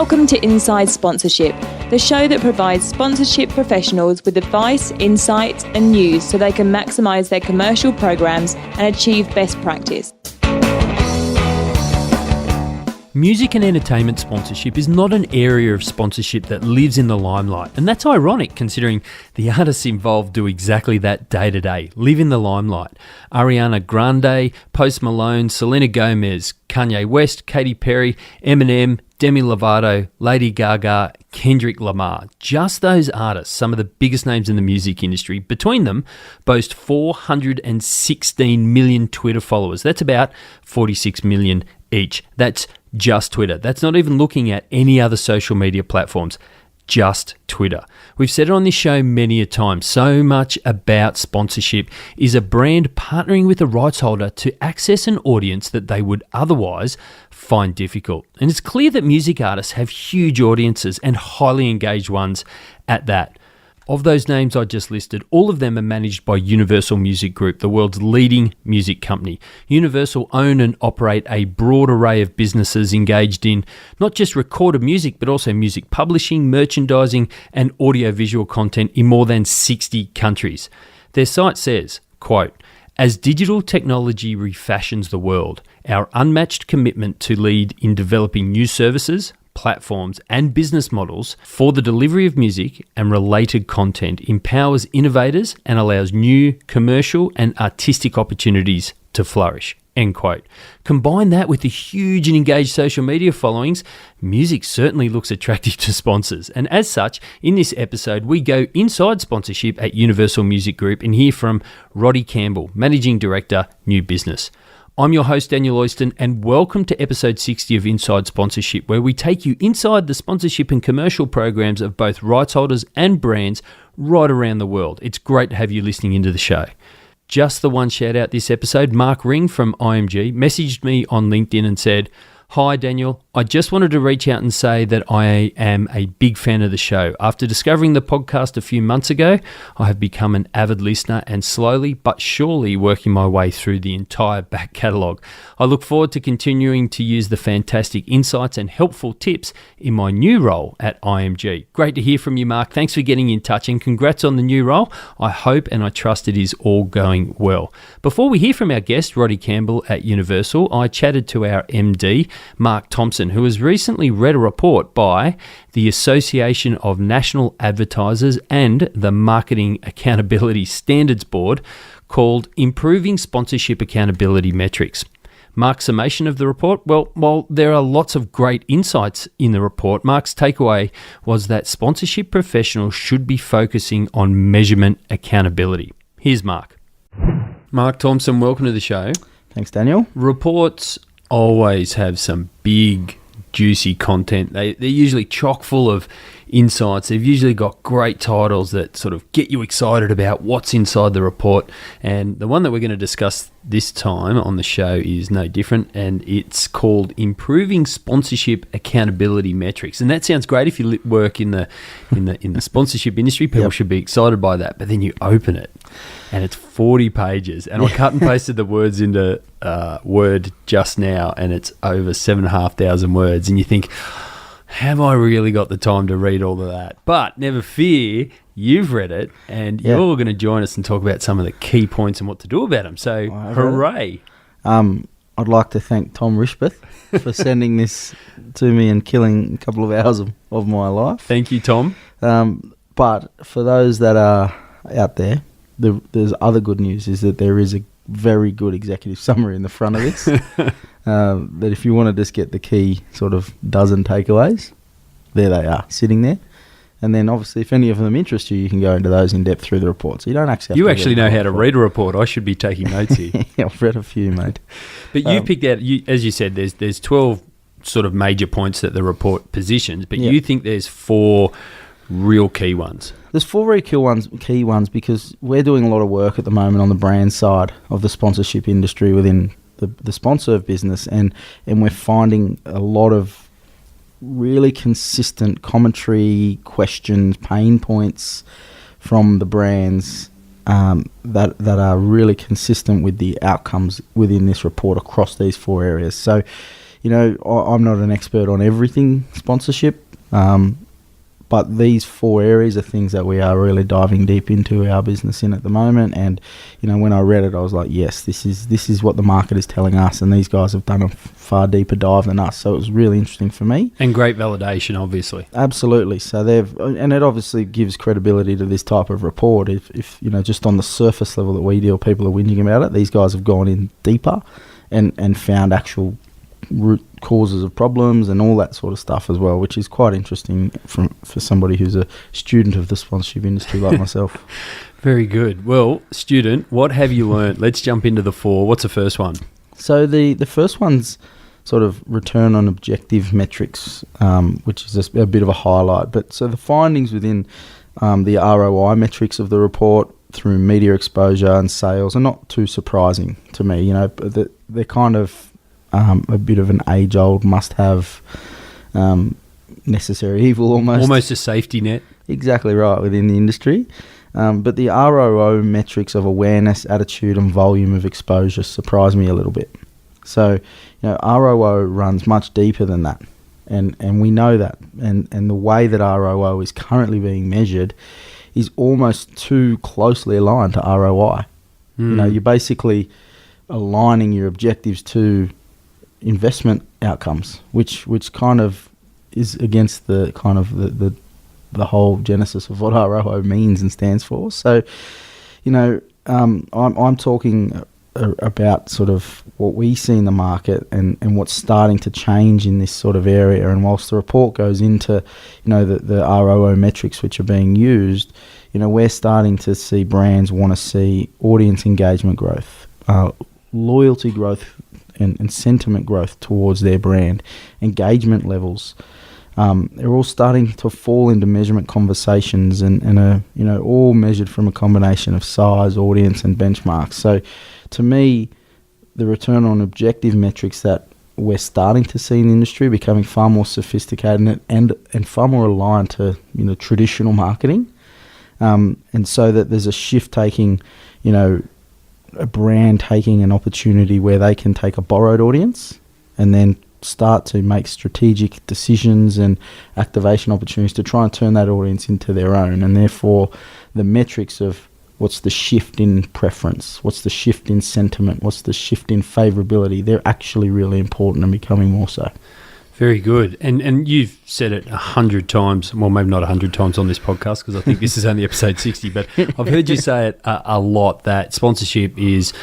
Welcome to Inside Sponsorship, the show that provides sponsorship professionals with advice, insights, and news so they can maximise their commercial programs and achieve best practice. Music and entertainment sponsorship is not an area of sponsorship that lives in the limelight, and that's ironic considering the artists involved do exactly that day to day, live in the limelight. Ariana Grande, Post Malone, Selena Gomez, Kanye West, Katy Perry, Eminem, Demi Lovato, Lady Gaga, Kendrick Lamar. Just those artists, some of the biggest names in the music industry, between them boast 416 million Twitter followers. That's about 46 million each. That's just Twitter. That's not even looking at any other social media platforms. Just Twitter. We've said it on this show many a time. So much about sponsorship is a brand partnering with a rights holder to access an audience that they would otherwise find difficult. And it's clear that music artists have huge audiences and highly engaged ones at that. Of those names I just listed, all of them are managed by Universal Music Group, the world's leading music company. Universal own and operate a broad array of businesses engaged in not just recorded music, but also music publishing, merchandising, and audiovisual content in more than 60 countries. Their site says, quote, "As digital technology refashions the world, our unmatched commitment to lead in developing new services, platforms and business models for the delivery of music and related content empowers innovators and allows new commercial and artistic opportunities to flourish." End quote. Combine that with the huge and engaged social media followings, music certainly looks attractive to sponsors. And as such, in this episode, we go inside sponsorship at Universal Music Group and hear from Roddy Campbell, Managing Director, New Business. I'm your host, Daniel Oyston, and welcome to episode 60 of Inside Sponsorship, where we take you inside the sponsorship and commercial programs of both rights holders and brands right around the world. It's great to have you listening into the show. Just the one shout out this episode, Mark Ring from IMG messaged me on LinkedIn and said, "Hi Daniel, I just wanted to reach out and say that I am a big fan of the show. After discovering the podcast a few months ago, I have become an avid listener and slowly but surely working my way through the entire back catalogue. I look forward to continuing to use the fantastic insights and helpful tips in my new role at IMG." Great to hear from you, Mark. Thanks for getting in touch and congrats on the new role. I hope and I trust it is all going well. Before we hear from our guest, Roddy Campbell at Universal, I chatted to our MD, Mark Thompson, who has recently read a report by the Association of National Advertisers and the Marketing Accountability Standards Board called Improving Sponsorship Accountability Metrics. Mark's summation of the report, well, while there are lots of great insights in the report, Mark's takeaway was that sponsorship professionals should be focusing on measurement accountability. Here's Mark. Mark Thompson, welcome to the show. Thanks, Daniel. Reports always have some big, juicy content. They're usually chock full of insights. They've usually got great titles that sort of get you excited about what's inside the report. And the one that we're going to discuss this time on the show is no different, and it's called Improving Sponsorship Accountability Metrics. And that sounds great if you work in the sponsorship industry. People should be excited by that. But then you open it, and it's 40 pages. And I cut and pasted the words into Word just now, and it's over 7,500 words. And you think, have I really got the time to read all of that? But never fear, you've read it, and you're going to join us and talk about some of the key points and what to do about them. So, hooray. I'd like to thank Tom Rishbeth for sending this to me and killing a couple of hours of my life. Thank you, Tom. But for those that are out there, there's other good news, is that there is a very good executive summary in the front of this. That if you want to just get the key sort of dozen takeaways, there they are, sitting there. And then obviously if any of them interest you, you can go into those in depth through the report. So you don't actually have You actually know how to read a report. I should be taking notes here. Yeah, I've read a few, mate. But you picked out, as you said, there's 12 sort of major points that the report positions, but you think there's 4 real key ones. There's 4 very key ones because we're doing a lot of work at the moment on the brand side of the sponsorship industry within the sponsor business, and we're finding a lot of really consistent commentary, questions, pain points from the brands that are really consistent with the outcomes within this report across these 4 areas. So I'm not an expert on everything sponsorship, but these 4 areas are things that we are really diving deep into our business in at the moment. And when I read it, I was like, yes, this is what the market is telling us, and these guys have done a far deeper dive than us. So it was really interesting for me, and great validation, obviously. Absolutely. So and it obviously gives credibility to this type of report. If just on the surface level that we deal, people are whinging about it. These guys have gone in deeper and found actual root causes of problems and all that sort of stuff as well, which is quite interesting for somebody who's a student of the sponsorship industry like myself. Very good. Well, student, what have you learned? Let's jump into the 4. What's the first one? So the first one's sort of return on objective metrics, which is a bit of a highlight. But so the findings within the ROI metrics of the report through media exposure and sales are not too surprising to me. They're kind of a bit of an age-old must-have, necessary evil almost. Almost a safety net. Exactly right, within the industry. But the ROO metrics of awareness, attitude and volume of exposure surprised me a little bit. So, ROO runs much deeper than that. And we know that. And the way that ROO is currently being measured is almost too closely aligned to ROI. You're basically aligning your objectives to investment outcomes, which kind of is against the kind of the whole genesis of what ROO means and stands for. So, I'm talking about sort of what we see in the market and what's starting to change in this sort of area. And whilst the report goes into, the ROO metrics which are being used, we're starting to see brands want to see audience engagement growth, loyalty growth, and sentiment growth towards their brand, engagement levels. They're all starting to fall into measurement conversations and are, all measured from a combination of size, audience and benchmarks. So to me, the return on objective metrics that we're starting to see in the industry becoming far more sophisticated and far more aligned to, traditional marketing. And so that there's a shift taking, a brand taking an opportunity where they can take a borrowed audience and then start to make strategic decisions and activation opportunities to try and turn that audience into their own. And therefore, the metrics of what's the shift in preference, what's the shift in sentiment, what's the shift in favourability, they're actually really important and becoming more so. Very good. And you've said it 100 times, well, maybe not 100 times on this podcast because I think this is only episode 60, but I've heard you say it a lot that sponsorship is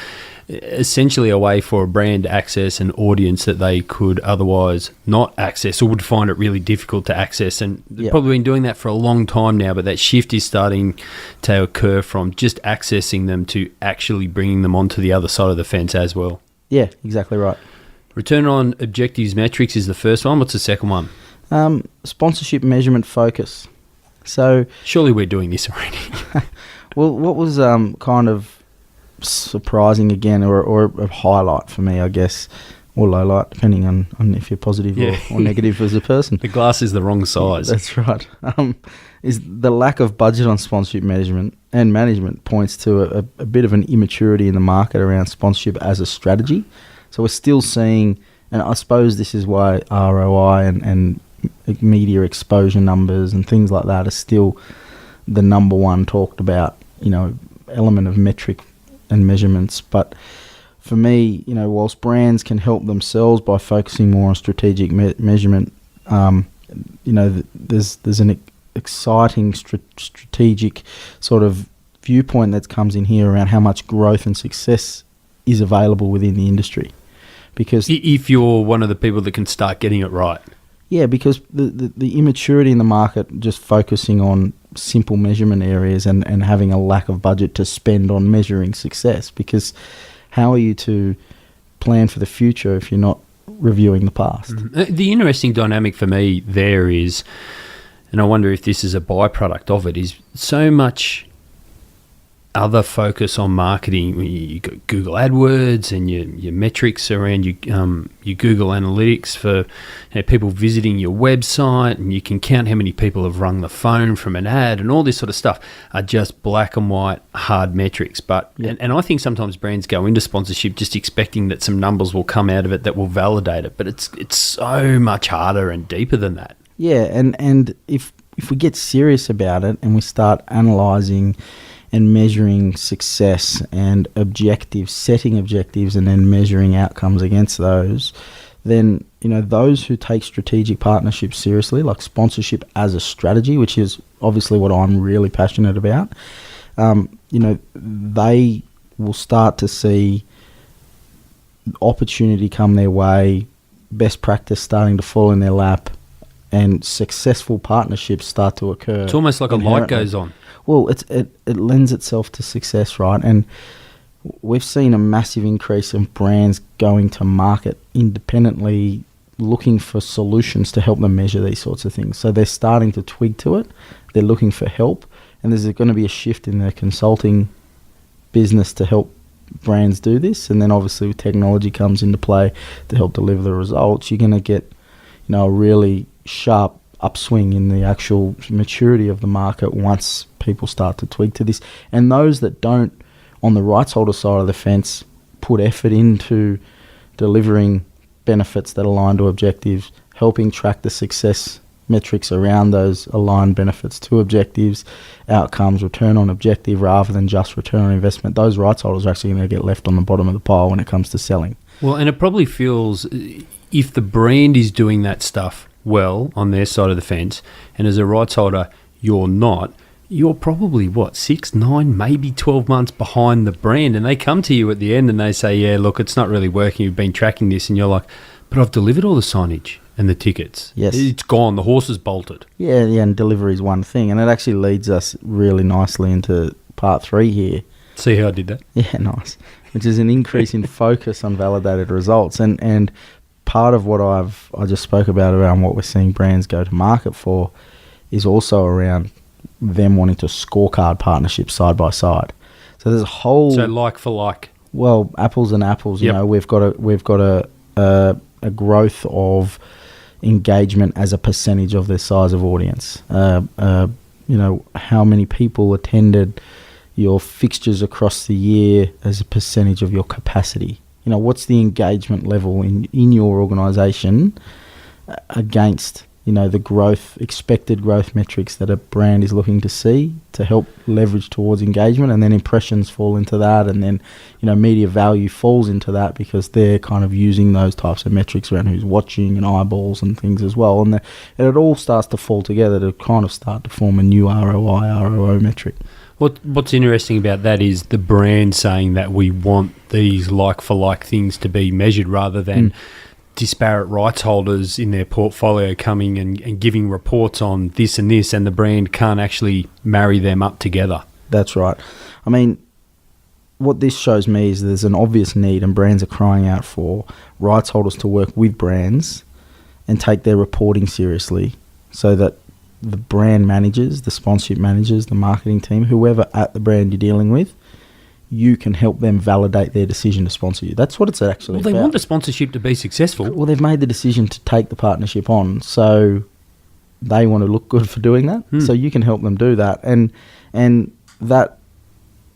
essentially a way for a brand to access an audience that they could otherwise not access or would find it really difficult to access. And they've probably been doing that for a long time now, but that shift is starting to occur from just accessing them to actually bringing them onto the other side of the fence as well. Yeah, exactly right. Return on objectives metrics is the first one. What's the second one? Sponsorship measurement focus. So surely we're doing this already. Well, what was kind of surprising again, or a highlight for me, I guess, or low light, depending on if you're positive or negative as a person. The glass is the wrong size. That's right. Is the lack of budget on sponsorship measurement and management points to a bit of an immaturity in the market around sponsorship as a strategy. So we're still seeing, and I suppose this is why ROI and media exposure numbers and things like that are still the number one talked about, element of metric and measurements. But for me, whilst brands can help themselves by focusing more on strategic measurement, there's an exciting strategic sort of viewpoint that comes in here around how much growth and success is available within the industry. Because if you're one of the people that can start getting it right. Yeah, because the immaturity in the market, just focusing on simple measurement areas and having a lack of budget to spend on measuring success. Because how are you to plan for the future if you're not reviewing the past? Mm-hmm. The interesting dynamic for me there is, and I wonder if this is a byproduct of it, is so much other focus on marketing. You got Google AdWords and your metrics around your Google Analytics for people visiting your website, and you can count how many people have rung the phone from an ad, and all this sort of stuff are just black and white hard metrics. But and I think sometimes brands go into sponsorship just expecting that some numbers will come out of it that will validate it, but it's so much harder and deeper than that. Yeah, and if we get serious about it and we start analysing and measuring success and setting objectives and then measuring outcomes against those, then, those who take strategic partnerships seriously, like sponsorship as a strategy, which is obviously what I'm really passionate about, they will start to see opportunity come their way, best practice starting to fall in their lap, and successful partnerships start to occur. It's almost like a light goes on. Well, it lends itself to success, right? And we've seen a massive increase in brands going to market independently, looking for solutions to help them measure these sorts of things. So they're starting to twig to it. They're looking for help. And there's going to be a shift in their consulting business to help brands do this. And then obviously technology comes into play to help deliver the results. You're going to get, a really sharp upswing in the actual maturity of the market once people start to twig to this. And those that don't, on the rights holder side of the fence, put effort into delivering benefits that align to objectives, helping track the success metrics around those aligned benefits to objectives, outcomes, return on objective rather than just return on investment, those rights holders are actually going to get left on the bottom of the pile when it comes to selling. Well, and it probably feels, if the brand is doing that stuff well on their side of the fence, and as a rights holder you're not, you're probably 6, 9, maybe 12 months behind the brand, and they come to you at the end and they say, yeah, look, it's not really working, you've been tracking this, and you're like, but I've delivered all the signage and the tickets. Yes. It's gone, the horse is bolted. Yeah, and delivery is one thing, and it actually leads us really nicely into part 3 here. See how I did that? Yeah, nice. Which is an increase in focus on validated results, and part of what I just spoke about around what we're seeing brands go to market for is also around them wanting to scorecard partnerships side by side. So there's a whole... So like for like. Well, apples and apples, you know, we've got a growth of engagement as a percentage of their size of audience. You know, how many people attended your fixtures across the year as a percentage of your capacity. You know, what's the engagement level in your organisation against, you know, the expected growth metrics that a brand is looking to see to help leverage towards engagement, and then impressions fall into that, and then, you know, media value falls into that because they're kind of using those types of metrics around who's watching and eyeballs and things as well, and it all starts to fall together to kind of start to form a new ROO metric. What's interesting about that is the brand saying that we want these like-for-like things to be measured rather than disparate rights holders in their portfolio coming and giving reports on this and this, and the brand can't actually marry them up together. That's right. I mean, what this shows me is there's an obvious need, and brands are crying out for rights holders to work with brands and take their reporting seriously so that the brand managers, the sponsorship managers, the marketing team, whoever at the brand you're dealing with, you can help them validate their decision to sponsor you. That's what it's actually about. Well, they want the sponsorship to be successful. Well, they've made the decision to take the partnership on, so they want to look good for doing that. So you can help them do that. And that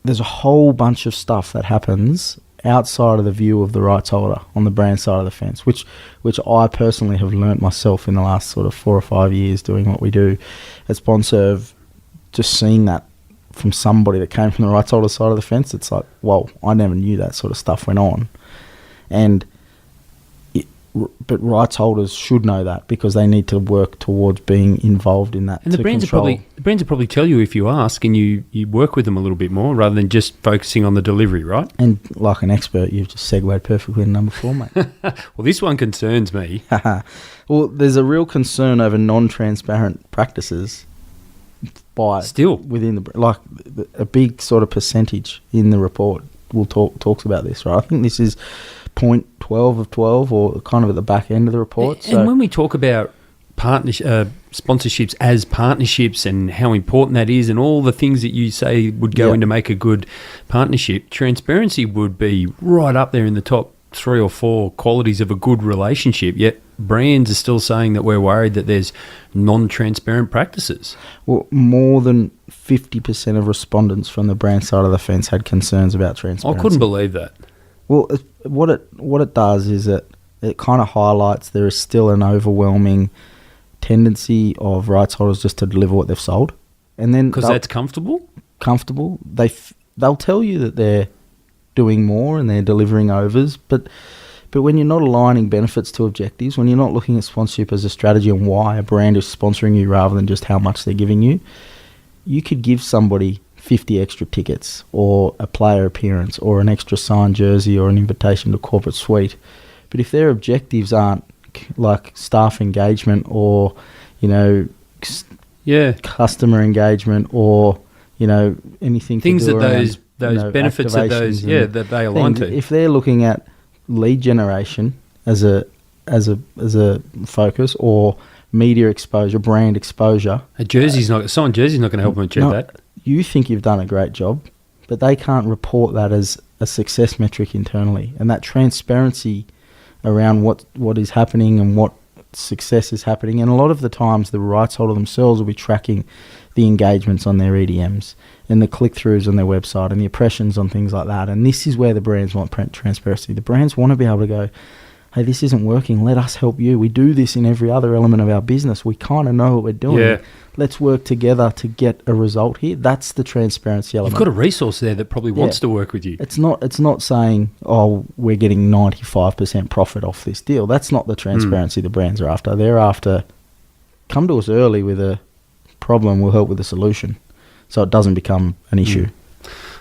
there's a whole bunch of stuff that happens outside of the view of the rights holder on the brand side of the fence, which I personally have learnt myself in the last sort of 4 or 5 years doing what we do at Sponserve, just seeing that from somebody that came from the rights holder side of the fence. It's like, well, I never knew that sort of stuff went on. But rights holders should know that because they need to work towards being involved in that. And the brands will probably tell you if you ask and you work with them a little bit more rather than just focusing on the delivery, right? And like an expert, you've just segued perfectly in number 4, mate. Well, this one concerns me. Well, there's a real concern over non-transparent practices within a big sort of percentage in the report talks about this, right? I think this is 0.12 of 12, or kind of at the back end of the report. And when we talk about sponsorships as partnerships and how important that is and all the things that you say would go in to make a good partnership, transparency would be right up there in the top 3 or 4 qualities of a good relationship, yet brands are still saying that we're worried that there's non-transparent practices. Well, more than 50% of respondents from the brand side of the fence had concerns about transparency. I couldn't believe that. Well, what it does is that it kind of highlights there is still an overwhelming tendency of rights holders just to deliver what they've sold, and then because that's comfortable. They'll tell you that they're doing more and they're delivering overs, but when you're not aligning benefits to objectives, when you're not looking at sponsorship as a strategy and why a brand is sponsoring you rather than just how much they're giving you, you could give somebody 50 extra tickets or a player appearance or an extra signed jersey or an invitation to corporate suite. But if their objectives aren't like staff engagement or, customer engagement or, anything things to do that around, those benefits of those, that they align to. If they're looking at lead generation as a focus or media exposure, brand exposure, signed jersey's not going to help them achieve that. You think you've done a great job, but they can't report that as a success metric internally, and that transparency around what is happening and what success is happening. And a lot of the times the rights holder themselves will be tracking the engagements on their EDMs and the click-throughs on their website and the impressions on things like that. And this is where the brands want transparency. The brands want to be able to go, hey, this isn't working, let us help you. We do this in every other element of our business. We kind of know what we're doing. Yeah. Let's work together to get a result here. That's the transparency element. You've got a resource there that probably wants to work with you. It's not saying, oh, we're getting 95% profit off this deal. That's not the transparency the brands are after. They're after, come to us early with a problem, we'll help with a solution, so it doesn't become an issue.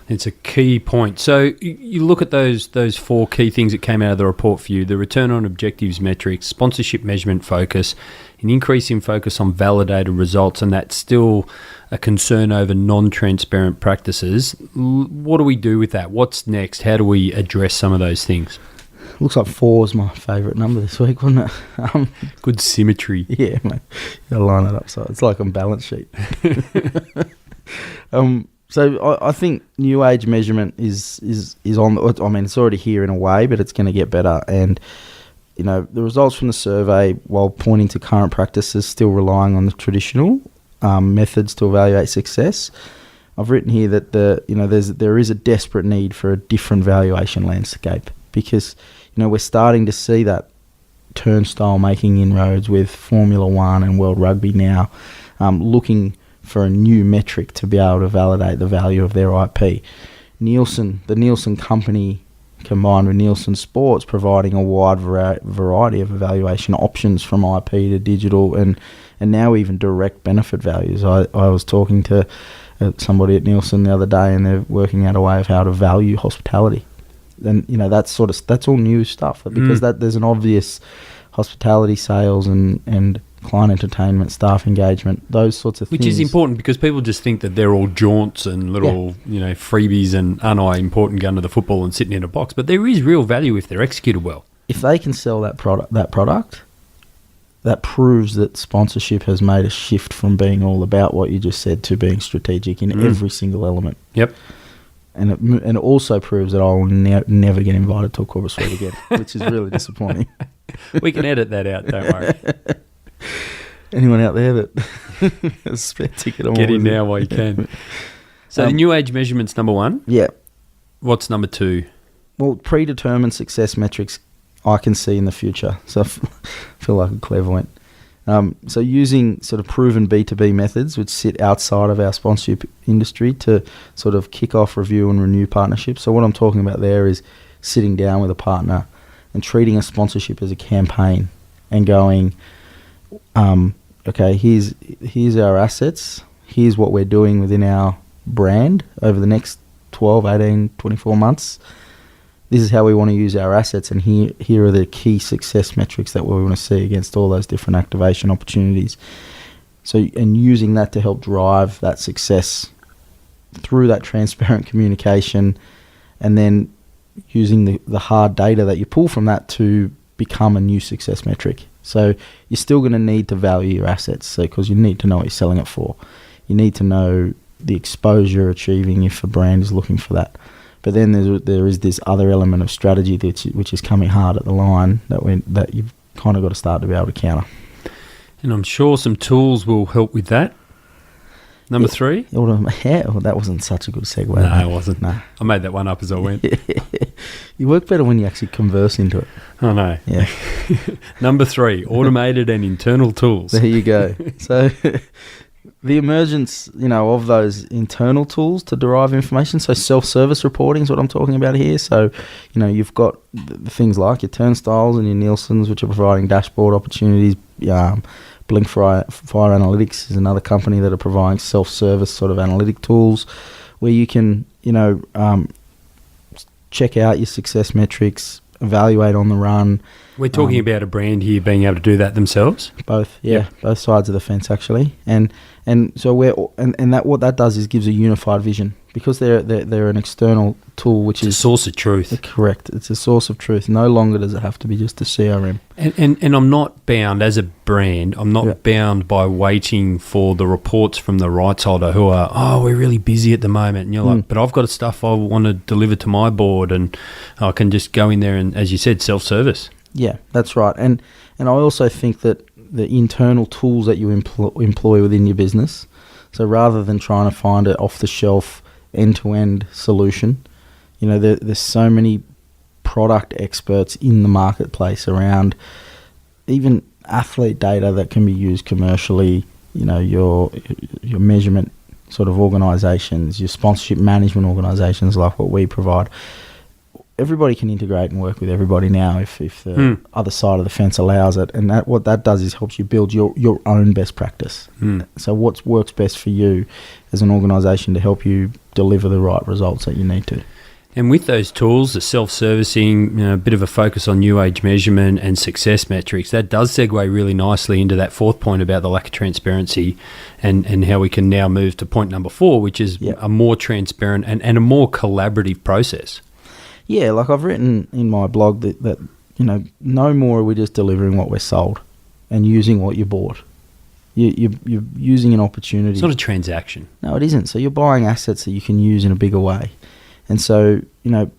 It's a key point. So you look at those 4 key things that came out of the report for you: the return on objectives metrics, sponsorship measurement focus, an increase in focus on validated results, and that's still a concern over non-transparent practices. What do we do with that? What's next? How do we address some of those things? Looks like 4 is my favourite number this week, wasn't it? Good symmetry. Yeah, mate. You got to line it up so it's like on balance sheet. So I think new age measurement is on. It's already here in a way, but it's going to get better. And the results from the survey, while pointing to current practices, still relying on the traditional methods to evaluate success. I've written here that there is a desperate need for a different valuation landscape, because we're starting to see that turnstile making inroads with Formula One and World Rugby now, looking for a new metric to be able to validate the value of their IP. The Nielsen company, combined with Nielsen Sports, providing a wide variety of evaluation options from IP to digital and now even direct benefit values. I was talking to somebody at Nielsen the other day, and they're working out a way of how to value hospitality. And that's all new stuff, because there's an obvious hospitality sales and client entertainment, staff engagement, those sorts of things. Which is important, because people just think that they're all jaunts and little, freebies and aren't I important going to the football and sitting in a box. But there is real value if they're executed well. If they can sell that product, that proves that sponsorship has made a shift from being all about what you just said to being strategic in every single element. Yep. And it also proves that I will never get invited to a corporate suite again, which is really disappointing. We can edit that out, don't worry. Anyone out there that has a spare ticket on, get in now while you can. So the new age measurement's number 1. Yeah. What's number 2? Well, predetermined success metrics I can see in the future. So I feel like a clairvoyant. So using sort of proven B2B methods, which sit outside of our sponsorship industry, to sort of kick off, review and renew partnerships. So what I'm talking about there is sitting down with a partner and treating a sponsorship as a campaign and going, okay, here's our assets, here's what we're doing within our brand over the next 12, 18, 24 months. This is how we want to use our assets, and here are the key success metrics that we want to see against all those different activation opportunities. So, and using that to help drive that success through that transparent communication, and then using the hard data that you pull from that to become a new success metric. So you're still going to need to value your assets, so because you need to know what you're selling it for. You need to know the exposure you're achieving if a brand is looking for that. But then there is this other element of strategy which is coming hard at the line that you've kind of got to start to be able to counter. And I'm sure some tools will help with that. Number 3? Yeah, well, that wasn't such a good segue. No, it wasn't. No. I made that one up as I went. You work better when you actually converse into it. I know. Yeah. Number 3, automated and internal tools. There you go. So the emergence, of those internal tools to derive information. So self-service reporting is what I'm talking about here. So, you've got the things like your turnstiles and your Nielsen's, which are providing dashboard opportunities. Blink Fire Analytics is another company that are providing self-service sort of analytic tools where you can, check out your success metrics, evaluate on the run. We're talking about a brand here being able to do that themselves? Both, yeah. Both sides of the fence, actually. And so what that does is gives a unified vision. Because they're an external tool, which is a source of truth. Correct. It's a source of truth. No longer does it have to be just a CRM. And I'm not bound, as a brand, I'm not bound by waiting for the reports from the rights holder who are, we're really busy at the moment. And you're like, but I've got stuff I want to deliver to my board, and I can just go in there and, as you said, self-service. Yeah, that's right. And I also think that the internal tools that you employ within your business, so rather than trying to find an off-the-shelf end-to-end solution, there's so many product experts in the marketplace around even athlete data that can be used commercially, your measurement sort of organizations, your sponsorship management organizations like what we provide. Everybody can integrate and work with everybody now if the other side of the fence allows it. And what that does is helps you build your own best practice. So what works best for you as an organisation to help you deliver the right results that you need to. And with those tools, the self-servicing, a bit of a focus on new age measurement and success metrics, that does segue really nicely into that 4th point about the lack of transparency and how we can now move to point number 4, which is a more transparent and a more collaborative process. Yeah, like I've written in my blog that no more are we just delivering what we're sold and using what you bought. You're using an opportunity. It's not a transaction. No, it isn't. So you're buying assets that you can use in a bigger way. And so,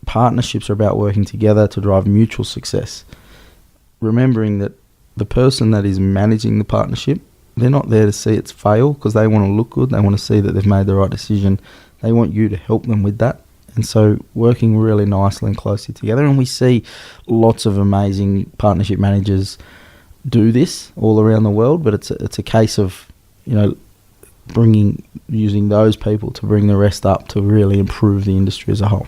partnerships are about working together to drive mutual success. Remembering that the person that is managing the partnership, they're not there to see it fail because they want to look good. They want to see that they've made the right decision. They want you to help them with that. And so working really nicely and closely together. And we see lots of amazing partnership managers do this all around the world, but it's a case of, using those people to bring the rest up to really improve the industry as a whole.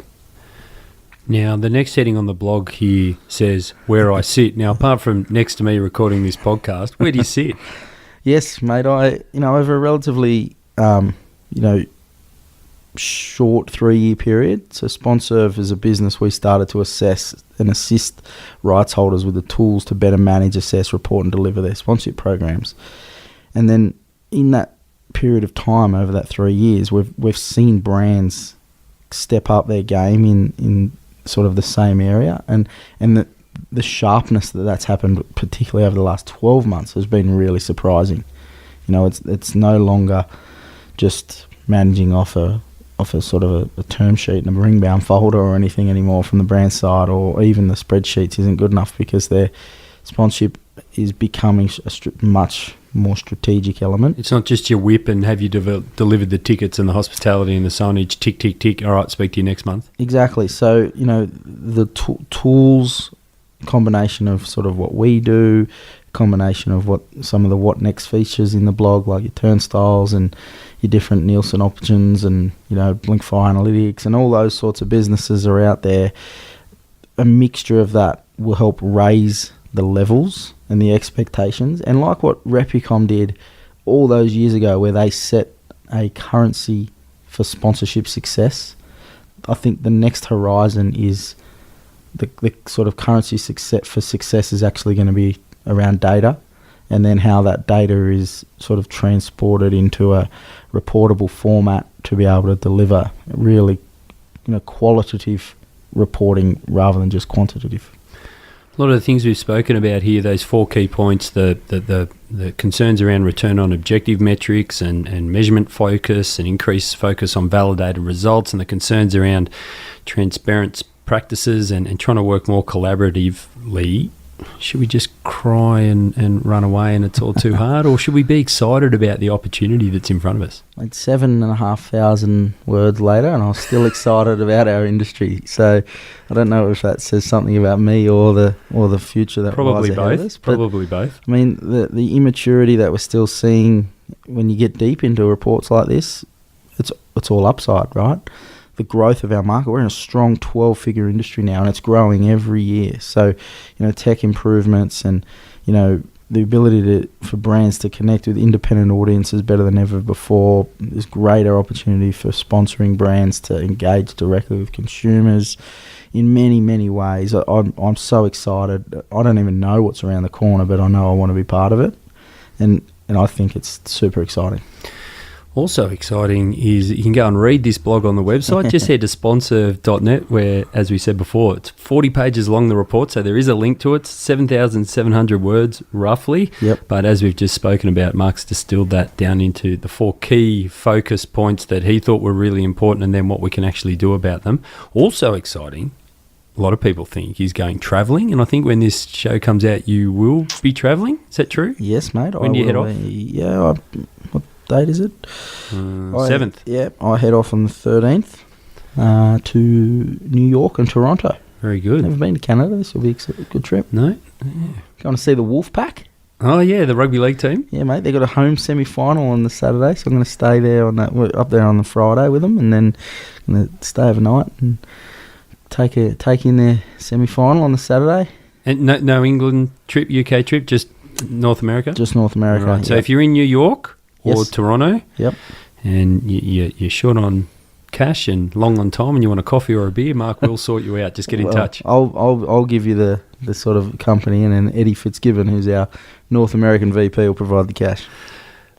Now, the next heading on the blog here says, where I sit. Now, apart from next to me recording this podcast, where do you sit? Yes, mate, over a relatively, short 3-year period. So SponServe is a business we started to assess and assist rights holders with the tools to better manage, assess, report and deliver their sponsorship programs. And then in that period of time, over that 3 years, we've seen brands step up their game in sort of the same area, and the sharpness that's happened, particularly over the last 12 months, has been really surprising. It's no longer just managing off a sort of a term sheet and a ring-bound folder or anything anymore from the brand side, or even the spreadsheets isn't good enough because their sponsorship is becoming a much more strategic element. It's not just your whip and have you delivered the tickets and the hospitality and the signage, tick, tick, tick, all right, speak to you next month. Exactly. So, the tools, combination of sort of what we do, combination of what some of the what next features in the blog, like your turnstiles and your different Nielsen options and, Blink Fire Analytics and all those sorts of businesses are out there. A mixture of that will help raise the levels and the expectations. And like what Repicom did all those years ago, where they set a currency for sponsorship success, I think the next horizon is the sort of currency for success is actually going to be around data, and then how that data is sort of transported into a reportable format to be able to deliver really, qualitative reporting rather than just quantitative. A lot of the things we've spoken about here, those 4 key points, the concerns around return on objective metrics and measurement focus and increased focus on validated results, and the concerns around transparent practices and trying to work more collaboratively. Should we just cry and run away and it's all too hard, or should we be excited about the opportunity that's in front of us? It's 7,500 words later, and I'm still excited about our industry. So I don't know if that says something about me or the future that Probably lies ahead of both. us. But, Probably both. I mean, the immaturity that we're still seeing when you get deep into reports like this, it's all upside, right? The growth of our market. We're in a strong 12-figure industry now, and it's growing every year. So, tech improvements and, the ability for brands to connect with independent audiences better than ever before. There's greater opportunity for sponsoring brands to engage directly with consumers in many, many ways. I'm so excited. I don't even know what's around the corner, but I know I want to be part of it. And I think it's super exciting. Also exciting is you can go and read this blog on the website. Just head to sponsor.net, where, as we said before, it's 40 pages long, the report, so there is a link to it. 7,700 words, roughly. Yep. But as we've just spoken about, Mark's distilled that down into the 4 key focus points that he thought were really important, and then what we can actually do about them. Also exciting, a lot of people think he's going travelling, and I think when this show comes out, you will be travelling. Is that true? Yes, mate. When do you head off? Yeah, what date is it? 7th. Yeah, I head off on the 13th to New York and Toronto. Very good. Never been to Canada. This will be a good trip. No? Yeah. Going to see the Wolf Pack. Oh, yeah, the rugby league team. Yeah, mate. They got a home semi-final on the Saturday, so I'm going to stay there up there on the Friday with them, and then I'm going to stay overnight and take in their semi-final on the Saturday. And no England trip, UK trip, just North America? Just North America. Right. So if you're in New York or Yes. Toronto, Yep. and you're short on cash and long on time, and you want a coffee or a beer, Mark will sort you out. Just get in touch. I'll give you the sort of company, and then Eddie Fitzgibbon, who's our North American VP, will provide the cash.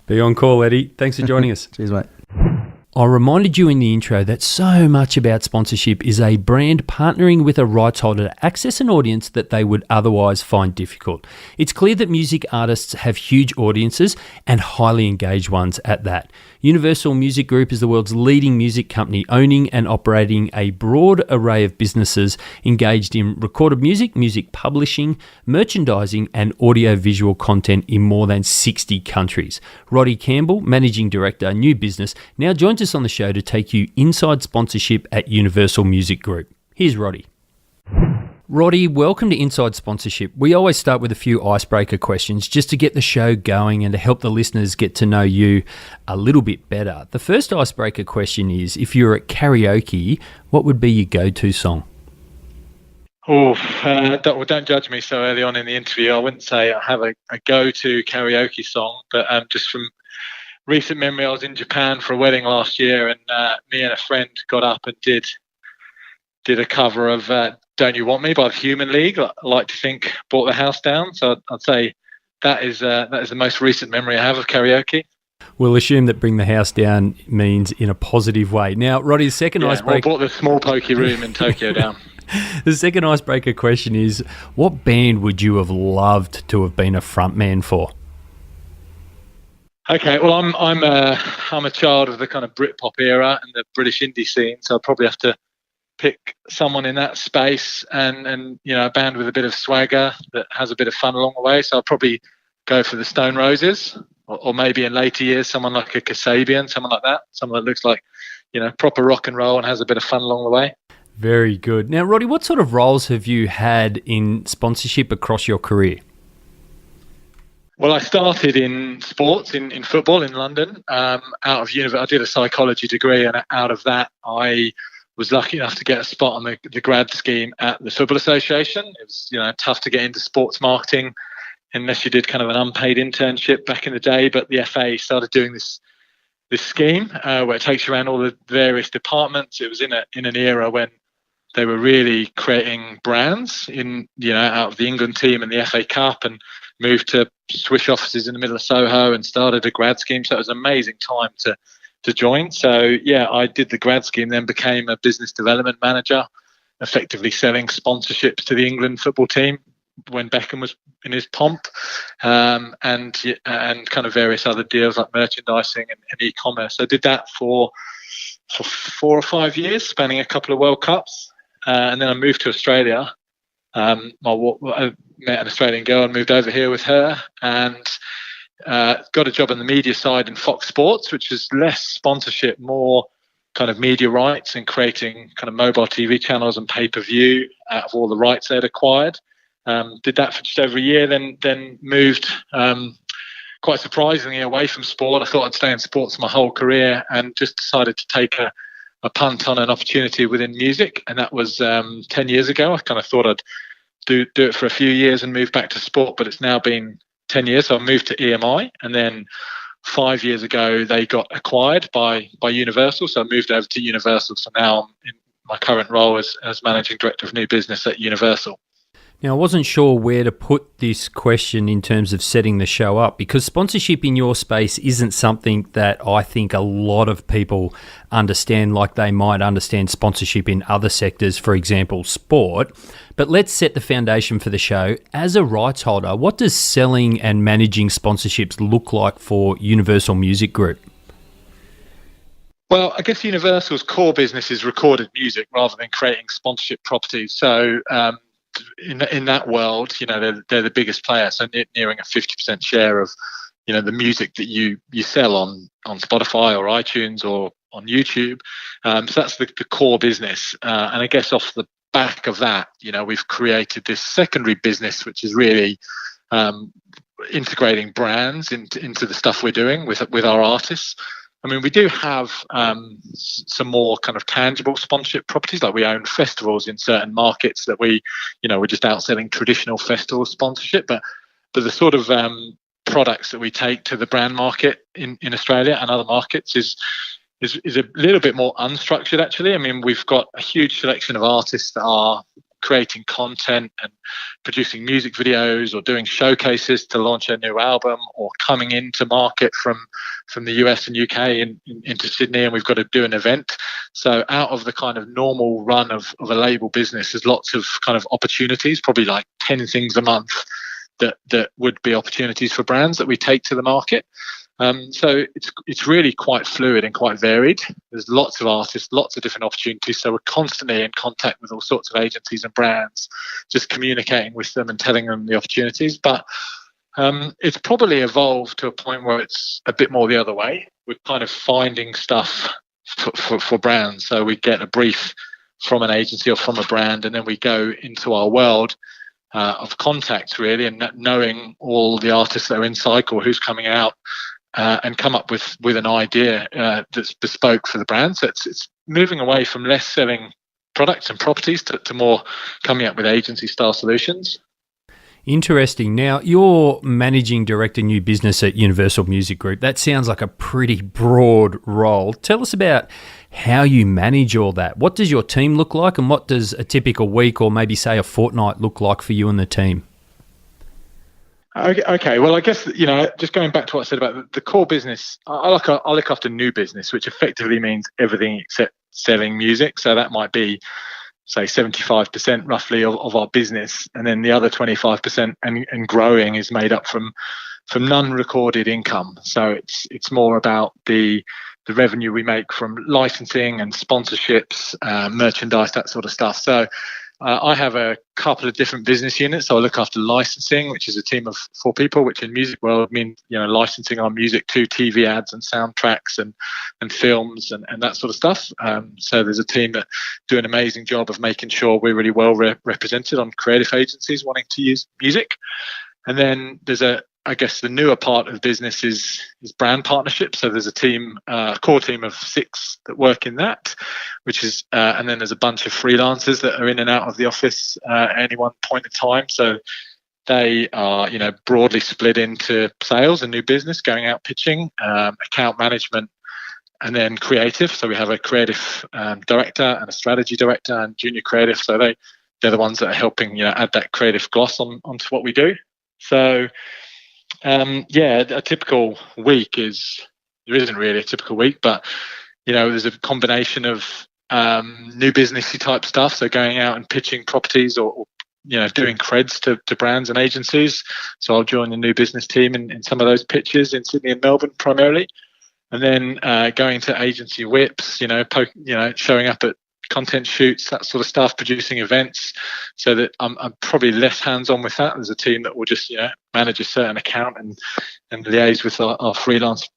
Be on call, Eddie. Thanks for joining us. Cheers, mate. I reminded you in the intro that so much about sponsorship is a brand partnering with a rights holder to access an audience that they would otherwise find difficult. It's clear that music artists have huge audiences, and highly engaged ones at that. Universal Music Group is the world's leading music company, owning and operating a broad array of businesses engaged in recorded music, music publishing, merchandising, and audio-visual content in more than 60 countries. Roddy Campbell, Managing Director, New Business, now joins us on the show to take you inside sponsorship at Universal Music Group. Here's Roddy. Roddy, welcome to Inside Sponsorship. We always start with a few icebreaker questions just to get the show going and to help the listeners get to know you a little bit better. The first icebreaker question is, if you're at karaoke, what would be your go-to song? Don't judge me so early on in the interview. I wouldn't say I have a go-to karaoke song, but just from recent memory, I was in Japan for a wedding last year, and me and a friend got up and did a cover of Don't You Want Me by the Human League. I like to think brought the house down. So I'd say that is the most recent memory I have of karaoke. We'll assume that bring the house down means in a positive way. Now, Roddy's second icebreaker... brought the small pokey room in Tokyo down. The second icebreaker question is, what band would you have loved to have been a frontman for? Okay, well, I'm a child of the kind of Britpop era and the British indie scene, so I'll probably have to pick someone in that space and a band with a bit of swagger that has a bit of fun along the way. So I'll probably go for the Stone Roses, or maybe in later years someone like a Kasabian, someone like that, someone that looks like proper rock and roll and has a bit of fun along the way. Very good. Now, Roddy, what sort of roles have you had in sponsorship across your career? Well, I started in sports, in football in London. Out of university, I did a psychology degree, and out of that, I was lucky enough to get a spot on the grad scheme at the Football Association. It was tough to get into sports marketing unless you did kind of an unpaid internship back in the day. But the FA started doing this scheme where it takes you around all the various departments. It was in an era when they were really creating brands out of the England team and the FA Cup, and moved to Swish offices in the middle of Soho and started a grad scheme. So it was an amazing time to join. So yeah, I did the grad scheme, then became a business development manager, effectively selling sponsorships to the England football team when Beckham was in his pomp, and kind of various other deals like merchandising and e-commerce. I did that for 4 or 5 years, spanning a couple of World Cups, and then I moved to Australia. I met an Australian girl and moved over here with her, and got a job on the media side in Fox Sports, which is less sponsorship, more kind of media rights and creating kind of mobile TV channels and pay-per-view out of all the rights they'd acquired. Did that for just over a year, then moved quite surprisingly away from sport. I thought I'd stay in sports my whole career, and just decided to take a punt on an opportunity within music, and that was 10 years ago. I kind of thought I'd do it for a few years and move back to sport, but it's now been 10 years. So I moved to EMI, and then 5 years ago they got acquired by Universal, so I moved over to Universal. So now I'm in my current role as managing director of new business at Universal. Now, I wasn't sure where to put this question in terms of setting the show up, because sponsorship in your space isn't something that I think a lot of people understand like they might understand sponsorship in other sectors, for example, sport. But let's set the foundation for the show. As a rights holder, what does selling and managing sponsorships look like for Universal Music Group? Well, I guess Universal's core business is recorded music rather than creating sponsorship properties. So in that world, they're the biggest player, so nearing a 50% share of the music that you sell on Spotify or iTunes or on YouTube. So that's the core business, and I guess off the back of that, we've created this secondary business, which is really integrating brands into the stuff we're doing with our artists. I mean, we do have some more kind of tangible sponsorship properties, like we own festivals in certain markets that we're just outselling traditional festival sponsorship. But the sort of products that we take to the brand market in Australia and other markets is a little bit more unstructured, actually. I mean, we've got a huge selection of artists that are creating content and producing music videos or doing showcases to launch a new album, or coming into market from the US and UK into Sydney, and we've got to do an event. So out of the kind of normal run of a label business, there's lots of kind of opportunities, probably like 10 things a month that would be opportunities for brands that we take to the market. So it's really quite fluid and quite varied. There's lots of artists, lots of different opportunities. So we're constantly in contact with all sorts of agencies and brands, just communicating with them and telling them the opportunities. But it's probably evolved to a point where it's a bit more the other way. We're kind of finding stuff for brands. So we get a brief from an agency or from a brand, and then we go into our world of contacts, really, and knowing all the artists that are in cycle, who's coming out, and come up with an idea that's bespoke for the brand. So it's moving away from less selling products and properties to more coming up with agency-style solutions. Interesting. Now, you're managing director new business at Universal Music Group. That sounds like a pretty broad role. Tell us about how you manage all that. What does your team look like, and what does a typical week or maybe say a fortnight look like for you and the team? Okay. Well, I guess, just going back to what I said about the core business, I look after new business, which effectively means everything except selling music. So that might be, say, 75% roughly of our business, and then the other 25% and growing is made up from non-recorded income. So it's more about the revenue we make from licensing and sponsorships, merchandise, that sort of stuff. So I have a couple of different business units. So I look after licensing, which is a team of 4 people, which in music world means licensing our music to TV ads and soundtracks and films and that sort of stuff. So there's a team that do an amazing job of making sure we're really well represented on creative agencies wanting to use music. And then there's I guess the newer part of the business is brand partnerships. So there's a core team of 6 that work in that, which is, and then there's a bunch of freelancers that are in and out of the office at any one point in time. So they are, broadly split into sales and new business, going out pitching, account management, and then creative. So we have a creative director and a strategy director and junior creative. So they're the ones that are helping, add that creative gloss onto what we do. So a typical week there isn't really a typical week, but there's a combination of new businessy type stuff, so going out and pitching properties or doing creds to brands and agencies. So I'll join the new business team in some of those pitches in Sydney and Melbourne primarily. And then going to agency whips, showing up at content shoots, that sort of stuff, producing events, so that I'm probably less hands-on with that. There's a team that will just manage a certain account and liaise with our freelance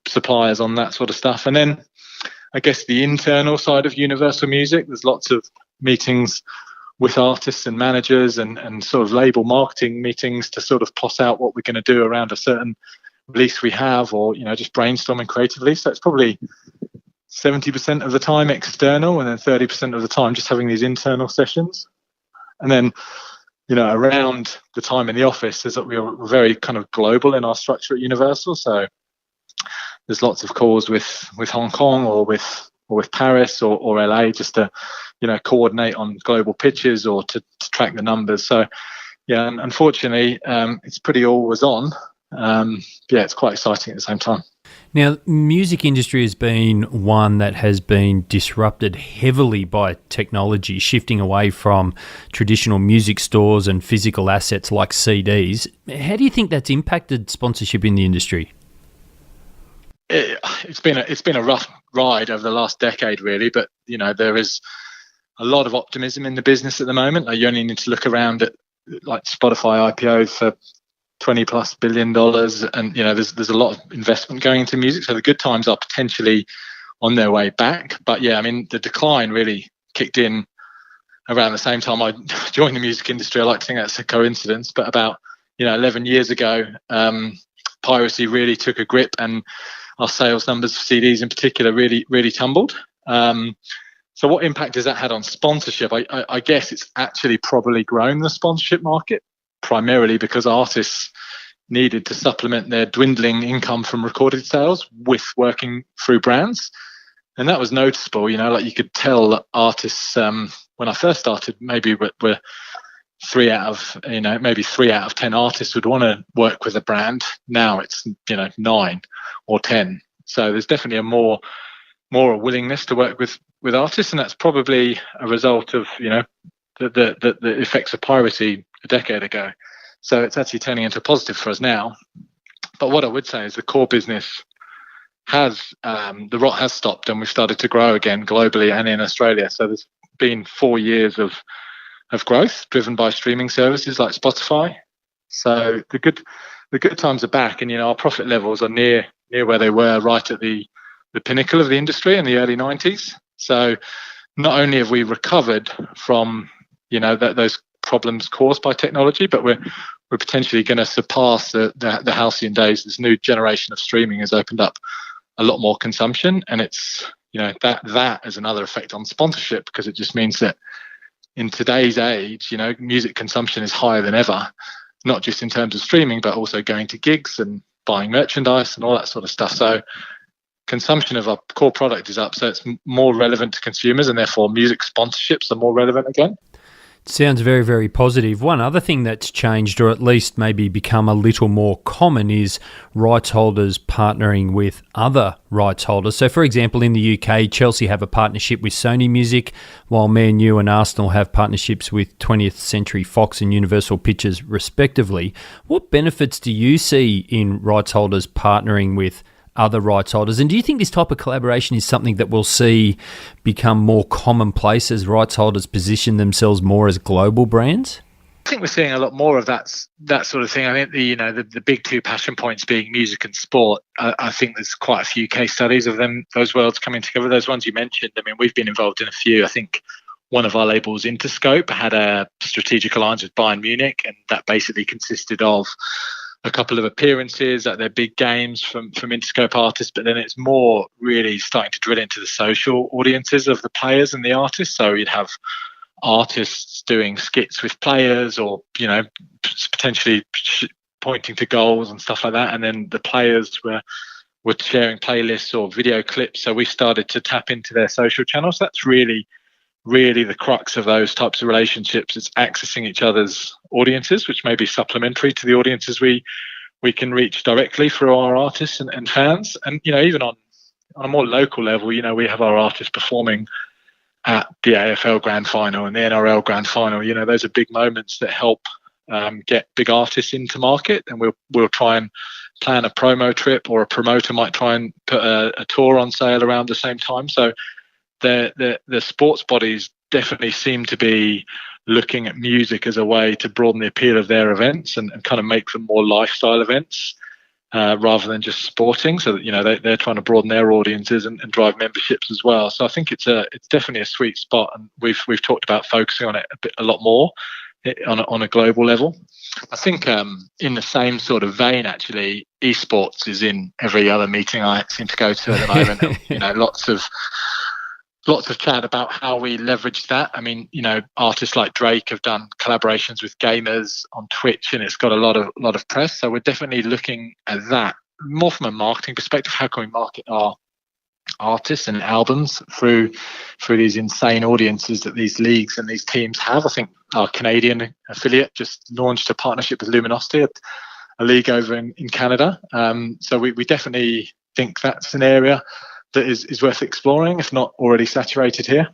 suppliers on that sort of stuff. And then I guess the internal side of Universal Music, there's lots of meetings with artists and managers and sort of label marketing meetings to sort of plot out what we're going to do around a certain release we have, or just brainstorming creatively. So it's probably 70% of the time external, and then 30% of the time just having these internal sessions. And then around the time in the office is that we're very kind of global in our structure at Universal. So there's lots of calls with Hong Kong or with Paris or LA, just to coordinate on global pitches or to track the numbers. So yeah, and unfortunately it's pretty always on. It's quite exciting at the same time. Now, music industry has been one that has been disrupted heavily by technology, shifting away from traditional music stores and physical assets like CDs. How do you think that's impacted sponsorship in the industry? It's been a rough ride over the last decade, really, but there is a lot of optimism in the business at the moment. Like, you only need to look around at like Spotify IPO for $20+ billion, and there's a lot of investment going into music, so the good times are potentially on their way back. But yeah, I mean, the decline really kicked in around the same time I joined the music industry. I like to think that's a coincidence, but about 11 years ago, piracy really took a grip, and our sales numbers for CDs in particular really tumbled. So what impact has that had on sponsorship? I guess it's actually probably grown the sponsorship market, primarily because artists needed to supplement their dwindling income from recorded sales with working through brands. And that was noticeable. Like, you could tell that artists, when I first started, maybe we're 3 out of 10 artists would want to work with a brand. Now it's 9 or 10. So there's definitely a more a willingness to work with artists, and that's probably a result of the effects of piracy a decade ago. So it's actually turning into a positive for us now. But what I would say is the core business the rot has stopped, and we've started to grow again globally and in Australia. So there's been 4 years of growth driven by streaming services like Spotify. So the good times are back, and our profit levels are near where they were right at the pinnacle of the industry in the early 90s. So not only have we recovered from those problems caused by technology, but we're potentially going to surpass the halcyon days. This new generation of streaming has opened up a lot more consumption, and it's that is another effect on sponsorship, because it just means that in today's age, music consumption is higher than ever, not just in terms of streaming, but also going to gigs and buying merchandise and all that sort of stuff. So consumption of our core product is up, so it's more relevant to consumers, and therefore music sponsorships are more relevant again. Sounds very, very positive. One other thing that's changed, or at least maybe become a little more common, is rights holders partnering with other rights holders. So, for example, in the UK, Chelsea have a partnership with Sony Music, while Man U and Arsenal have partnerships with 20th Century Fox and Universal Pictures, respectively. What benefits do you see in rights holders partnering with other rights holders? And do you think this type of collaboration is something that we'll see become more commonplace as rights holders position themselves more as global brands? I think we're seeing a lot more of that sort of thing. I think the big two passion points being music and sport. I think there's quite a few case studies of those worlds coming together. Those ones you mentioned, I mean, we've been involved in a few. I think one of our labels, Interscope, had a strategic alliance with Bayern Munich, and that basically consisted of a couple of appearances at their big games from Interscope artists, but then it's more really starting to drill into the social audiences of the players and the artists. So you'd have artists doing skits with players, or potentially pointing to goals and stuff like that, and then the players were sharing playlists or video clips. So we started to tap into their social channels. That's really the crux of those types of relationships. It's accessing each other's audiences, which may be supplementary to the audiences we can reach directly through our artists and fans. And even on a more local level, we have our artists performing at the AFL Grand Final and the NRL Grand Final. Those are big moments that help get big artists into market, and we'll try and plan a promo trip, or a promoter might try and put a tour on sale around the same time. So the sports bodies definitely seem to be looking at music as a way to broaden the appeal of their events and kind of make them more lifestyle events rather than just sporting. So that they're trying to broaden their audiences and drive memberships as well. So I think it's definitely a sweet spot, and we've talked about focusing on it a lot more on a global level. I think in the same sort of vein, actually, esports is in every other meeting I seem to go to at the moment. And, lots of chat about how we leverage that. I mean, artists like Drake have done collaborations with gamers on Twitch, and it's got a lot of press. So we're definitely looking at that more from a marketing perspective. How can we market our artists and albums through these insane audiences that these leagues and these teams have? I think our Canadian affiliate just launched a partnership with Luminosity, a league over in Canada. So we definitely think that's an area that is worth exploring, if not already saturated here.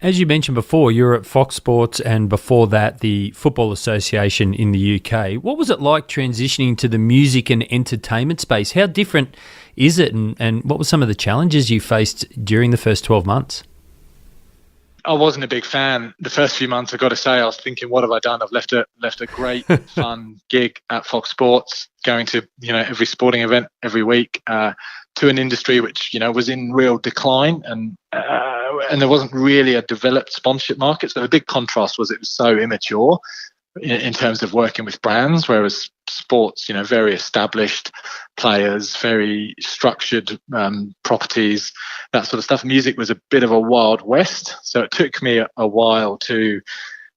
As you mentioned before, you're at Fox Sports, and before that, the Football Association in the UK. What was it like transitioning to the music and entertainment space? How different is it, and what were some of the challenges you faced during the first 12 months? I wasn't a big fan. The first few months, I've got to say, I was thinking, what have I done? I've left a great, fun gig at Fox Sports, going to every sporting event every week, to an industry which was in real decline, and there wasn't really a developed sponsorship market. So the big contrast was it was so immature in terms of working with brands, whereas sports, very established players, very structured properties, that sort of stuff. Music was a bit of a wild west, so it took me a while to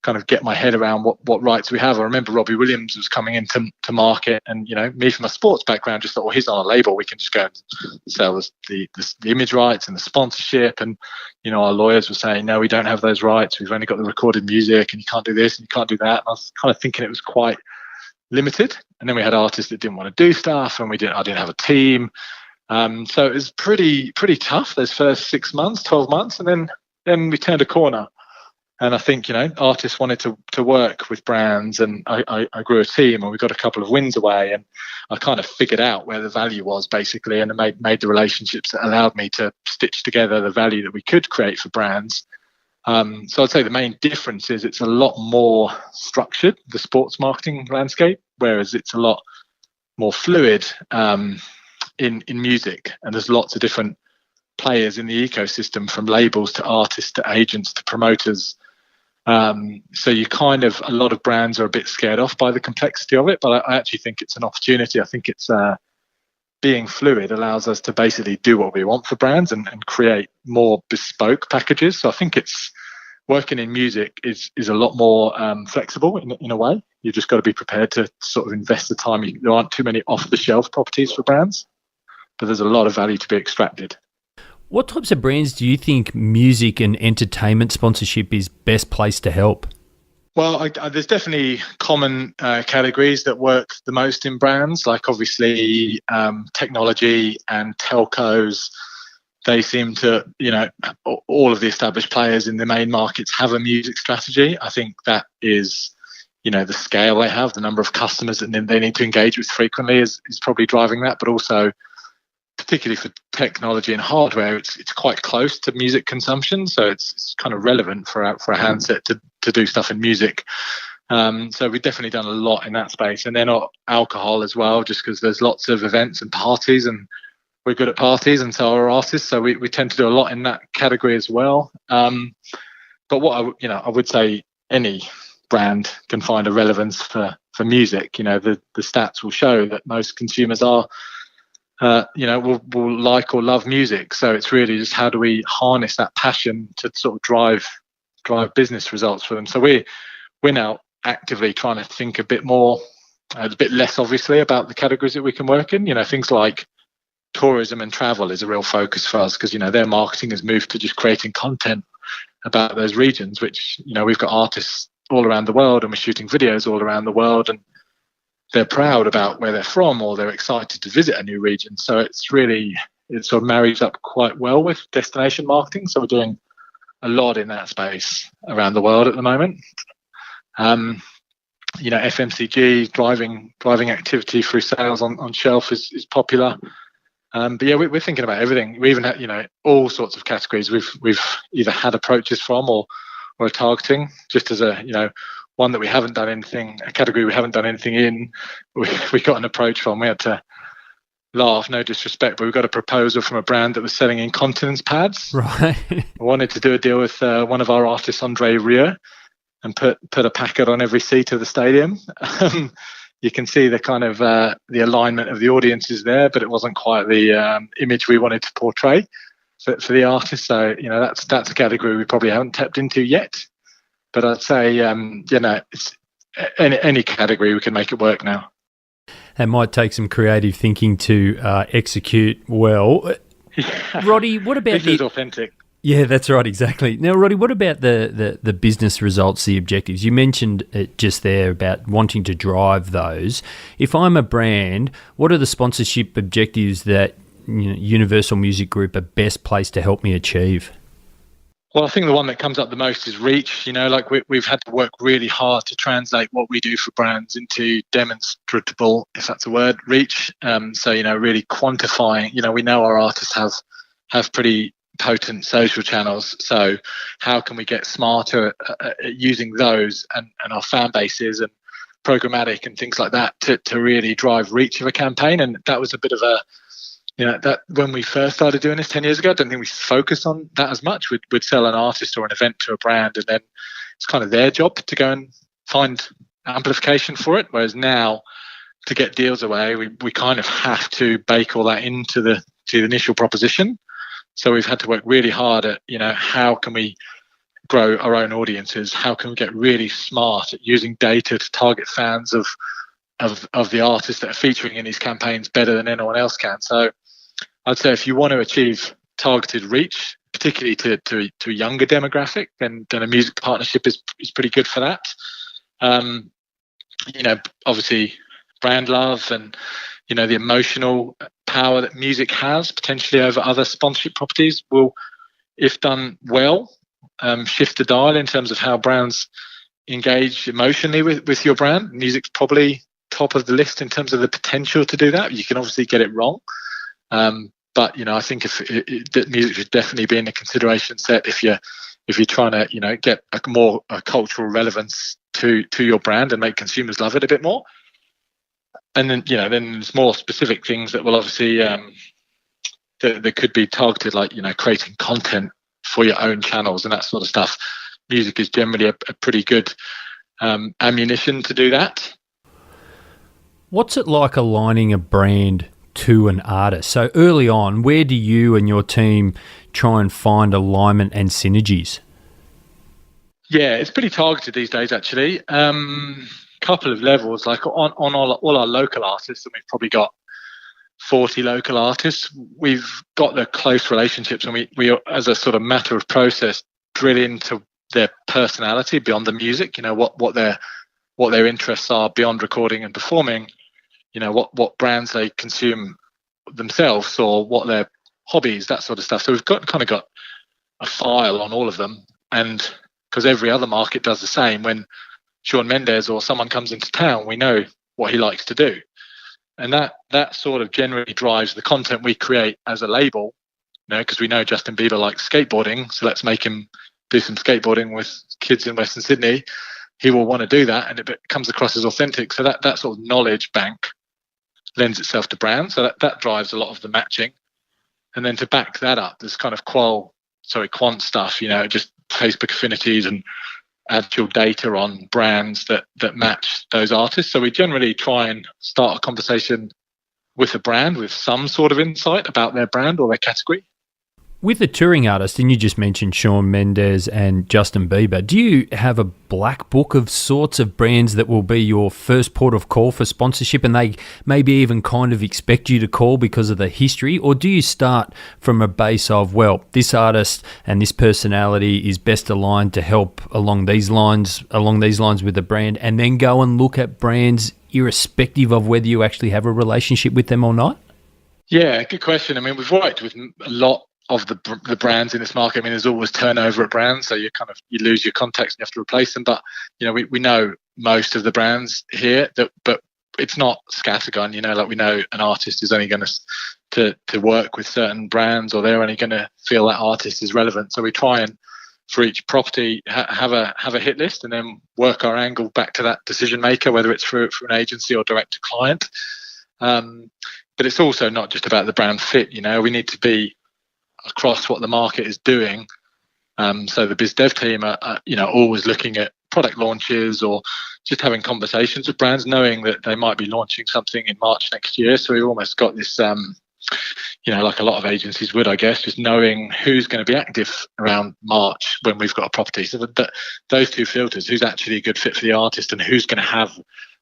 kind of get my head around what rights we have. I remember Robbie Williams was coming into market, and me from a sports background just thought, well, he's on a label, we can just go and sell the image rights and the sponsorship. And our lawyers were saying, no, we don't have those rights, we've only got the recorded music, and you can't do this and you can't do that. And I was kind of thinking it was quite limited. And then we had artists that didn't want to do stuff, and I didn't have a team. So it was pretty tough those first 6 months, 12 months, and then we turned a corner. And I think, artists wanted to work with brands, and I grew a team, and we got a couple of wins away, and I kind of figured out where the value was, basically, and I made the relationships that allowed me to stitch together the value that we could create for brands. So I'd say the main difference is it's a lot more structured, the sports marketing landscape, whereas it's a lot more fluid in music, and there's lots of different players in the ecosystem, from labels to artists to agents to promoters. So a lot of brands are a bit scared off by the complexity of it, but I actually think it's an opportunity. I think it's being fluid allows us to basically do what we want for brands and create more bespoke packages. So I think it's working in music is a lot more flexible in a way. You've just got to be prepared to sort of invest the time. There aren't too many off-the-shelf properties for brands, but there's a lot of value to be extracted. What types of brands do you think music and entertainment sponsorship is best placed to help? Well, there's definitely common categories that work the most in brands, like obviously technology and telcos. They seem to, all of the established players in the main markets have a music strategy. I think that is, the scale they have, the number of customers that they need to engage with frequently is probably driving that, but also particularly for technology and hardware, it's quite close to music consumption, so it's kind of relevant for a handset to do stuff in music. So we've definitely done a lot in that space, and then alcohol as well, just because there's lots of events and parties, and we're good at parties, and so are artists, so we tend to do a lot in that category as well. But what I would say any brand can find a relevance for music. The stats will show that most consumers are will like or love music. So it's really just how do we harness that passion to sort of drive business results for them. So we're now actively trying to think a bit less obviously about the categories that we can work in. Things like tourism and travel is a real focus for us, because their marketing has moved to just creating content about those regions, which we've got artists all around the world, and we're shooting videos all around the world, and they're proud about where they're from, or they're excited to visit a new region. So it's really, it sort of marries up quite well with destination marketing. So we're doing a lot in that space around the world at the moment. FMCG, driving activity through sales on shelf is popular. But yeah, we're thinking about everything. We even had, all sorts of categories we've either had approaches from or are targeting. Just as a, one that we haven't done anything, a category we haven't done anything in, we got an approach from. We had to laugh, no disrespect, but we got a proposal from a brand that was selling incontinence pads. Right. I wanted to do a deal with one of our artists, Andre Rieu, and put a packet on every seat of the stadium. You can see the kind of the alignment of the audiences there, but it wasn't quite the image we wanted to portray for the artist. So that's a category we probably haven't tapped into yet. But I'd say it's any category we can make it work now. It might take some creative thinking to execute well. Roddy, what about this is authentic? Yeah, that's right, exactly. Now, Roddy, what about the business results, the objectives? You mentioned it just there about wanting to drive those. If I'm a brand, what are the sponsorship objectives that Universal Music Group are best placed to help me achieve? Well, I think the one that comes up the most is reach. We've had to work really hard to translate what we do for brands into demonstrable, if that's a word, reach. Really quantifying. We know our artists have pretty potent social channels. So how can we get smarter at using those and our fan bases and programmatic and things like that to really drive reach of a campaign? And that was a bit of a, that when we first started doing this 10 years ago, I don't think we focused on that as much. We'd sell an artist or an event to a brand, and then it's kind of their job to go and find amplification for it. Whereas now, to get deals away, we kind of have to bake all that into the initial proposition. So we've had to work really hard at, how can we grow our own audiences? How can we get really smart at using data to target fans of the artists that are featuring in these campaigns better than anyone else can? So I'd say if you want to achieve targeted reach, particularly to a younger demographic, then a music partnership is pretty good for that. Obviously brand love and, the emotional power that music has potentially over other sponsorship properties will, if done well, shift the dial in terms of how brands engage emotionally with your brand. Music's probably top of the list in terms of the potential to do that. You can obviously get it wrong. But I think that music should definitely be in the consideration set if you're trying to get a cultural relevance to your brand and make consumers love it a bit more. And then then there's more specific things that will obviously that could be targeted, like creating content for your own channels and that sort of stuff. Music is generally a pretty good ammunition to do that. What's it like aligning a brand to an artist? So early on, where do you and your team try and find alignment and synergies? Yeah, it's pretty targeted these days, actually. Couple of levels, like on all our local artists, and we've probably got 40 local artists. We've got the close relationships, and we as a sort of matter of process, drill into their personality beyond the music. What their interests are beyond recording and performing. What brands they consume themselves, or what their hobbies, that sort of stuff. So we've got a file on all of them, and because every other market does the same. When Shawn Mendes or someone comes into town, we know what he likes to do, and that sort of generally drives the content we create as a label. Because we know Justin Bieber likes skateboarding, so let's make him do some skateboarding with kids in Western Sydney. He will want to do that, and it comes across as authentic. So that sort of knowledge bank lends itself to brand. So that drives a lot of the matching. And then to back that up, there's kind of quant stuff, just Facebook affinities and actual data on brands that match those artists. So we generally try and start a conversation with a brand with some sort of insight about their brand or their category. With a touring artist, and you just mentioned Shawn Mendes and Justin Bieber, do you have a black book of sorts of brands that will be your first port of call for sponsorship, and they maybe even kind of expect you to call because of the history? Or do you start from a base of, well, this artist and this personality is best aligned to help along these lines with the brand, and then go and look at brands irrespective of whether you actually have a relationship with them or not? Yeah, good question. I mean, we've worked with a lot of the brands in this market. I mean, there's always turnover at brands, so you lose your contacts and you have to replace them. But we know most of the brands here, but it's not scattergun. Like we know an artist is only going to work with certain brands, or they're only going to feel that artist is relevant. So we try and for each property have a hit list, and then work our angle back to that decision maker, whether it's for an agency or direct to client. But it's also not just about the brand fit. We need to be across what the market is doing. So the biz dev team are always looking at product launches or just having conversations with brands, knowing that they might be launching something in March next year. So we've almost got this, like a lot of agencies would, I guess, just knowing who's going to be active around March when we've got a property. So those two filters, who's actually a good fit for the artist and who's going to have,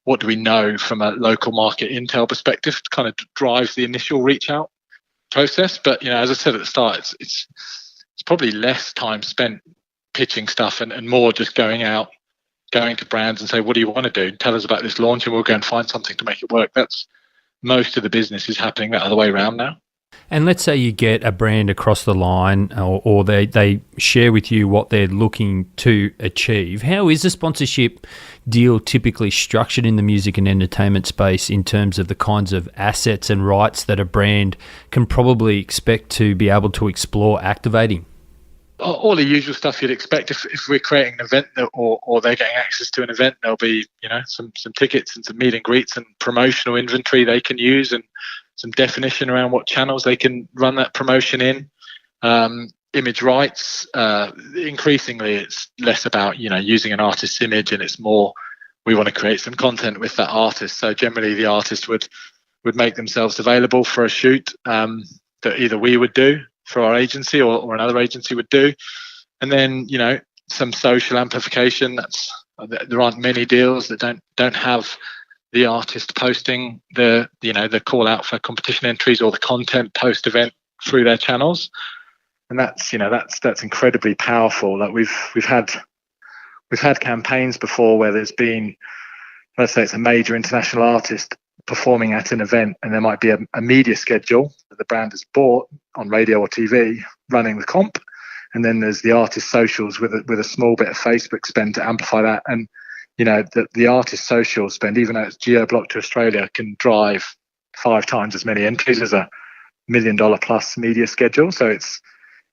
what do we know from a local market intel perspective, kind of drives the initial reach out process. But, as I said at the start, it's probably less time spent pitching stuff and more just going to brands and say, what do you want to do? Tell us about this launch and we'll go and find something to make it work. That's most of the business is happening that other way around now. And let's say you get a brand across the line or they share with you what they're looking to achieve. How is a sponsorship deal typically structured in the music and entertainment space in terms of the kinds of assets and rights that a brand can probably expect to be able to explore activating? All the usual stuff you'd expect if we're creating an event or they're getting access to an event. There'll be some tickets and some meet and greets and promotional inventory they can use, and some definition around what channels they can run that promotion in. Image rights, increasingly it's less about using an artist's image, and it's more we want to create some content with that artist. So generally the artist would make themselves available for a shoot that either we would do for our agency or another agency would do. And then, some social amplification. There aren't many deals that don't have the artist posting the call out for competition entries or the content post event through their channels. And that's incredibly powerful. Like we've had campaigns before where there's been, let's say it's a major international artist performing at an event, and there might be a media schedule that the brand has bought on radio or TV running the comp, and then there's the artist socials with a small bit of Facebook spend to amplify that. And the artist social spend, even though it's geo-blocked to Australia, can drive 5 times as many entries as $1 million plus media schedule. So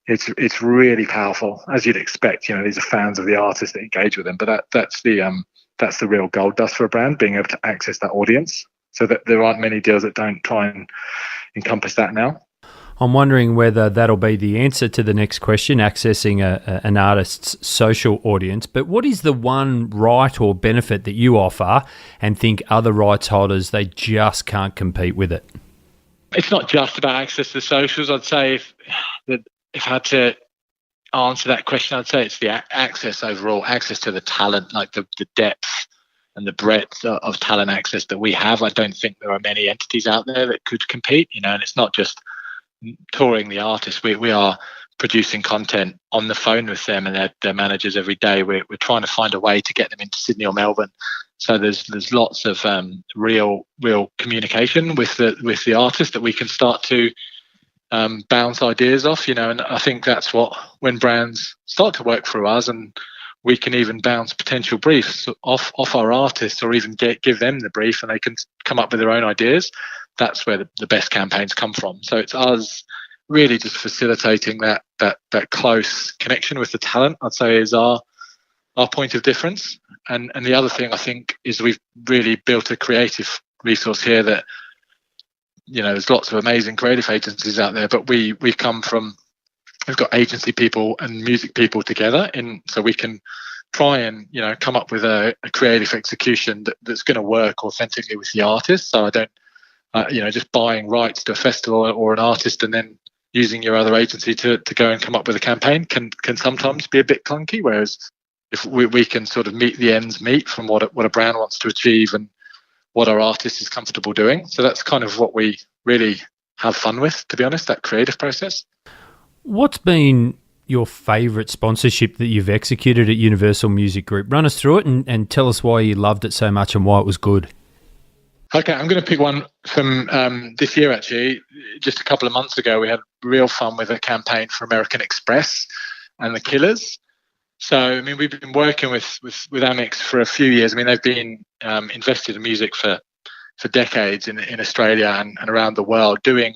it's really powerful, as you'd expect. These are fans of the artist that engage with them, but that's the real gold dust for a brand, being able to access that audience. So that there aren't many deals that don't try and encompass that now. I'm wondering whether that'll be the answer to the next question, accessing an artist's social audience. But what is the one right or benefit that you offer and think other rights holders, they just can't compete with it? It's not just about access to the socials. I'd say if I had to answer that question, I'd say it's the access overall, access to the talent, like the depth and the breadth of talent access that we have. I don't think there are many entities out there that could compete, and it's not just touring the artists. We are producing content on the phone with them and their managers every day. We're trying to find a way to get them into Sydney or Melbourne. So there's lots of real communication with the artist that we can start to bounce ideas off, and I think that's when brands start to work through us, and we can even bounce potential briefs off our artists, or even give them the brief and they can come up with their own ideas. That's where the best campaigns come from. So it's us really just facilitating that close connection with the talent, I'd say, is our point of difference. And the other thing I think is we've really built a creative resource here that, there's lots of amazing creative agencies out there, but we've got agency people and music people together, so we can try and come up with a creative execution that's going to work authentically with the artist. So I don't just buying rights to a festival or an artist and then using your other agency to go and come up with a campaign can sometimes be a bit clunky. Whereas if we can sort of meet the ends meet from what a brand wants to achieve and what our artist is comfortable doing. So that's kind of what we really have fun with, to be honest, that creative process. What's been your favourite sponsorship that you've executed at Universal Music Group? Run us through it and tell us why you loved it so much and why it was good. Okay, I'm going to pick one from this year, actually. Just a couple of months ago, we had real fun with a campaign for American Express and the Killers. So, I mean, we've been working with Amex for a few years. I mean, they've been invested in music for decades in Australia and around the world, doing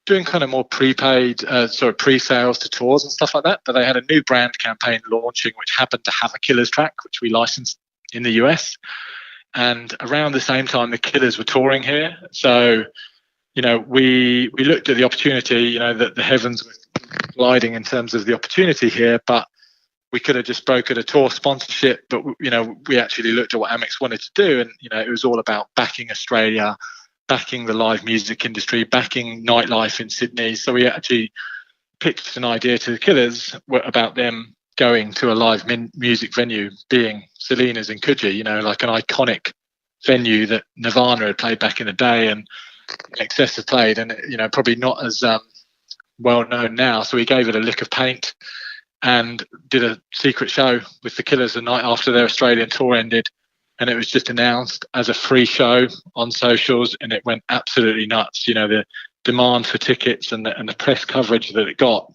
kind of more pre-sales to tours and stuff like that. But they had a new brand campaign launching, which happened to have a Killers track, which we licensed in the US. And around the same time, the Killers were touring here. So, we looked at the opportunity, that the heavens were gliding in terms of the opportunity here, but we could have just brokered a tour sponsorship. But, we actually looked at what Amex wanted to do. And, it was all about backing Australia, backing the live music industry, backing nightlife in Sydney. So we actually pitched an idea to the Killers about them going to a live music venue, being Selena's in Coogee, like an iconic venue that Nirvana had played back in the day and XS had played, and probably not as well known now. So we gave it a lick of paint and did a secret show with the Killers the night after their Australian tour ended, and it was just announced as a free show on socials, and it went absolutely nuts. The demand for tickets and the press coverage that it got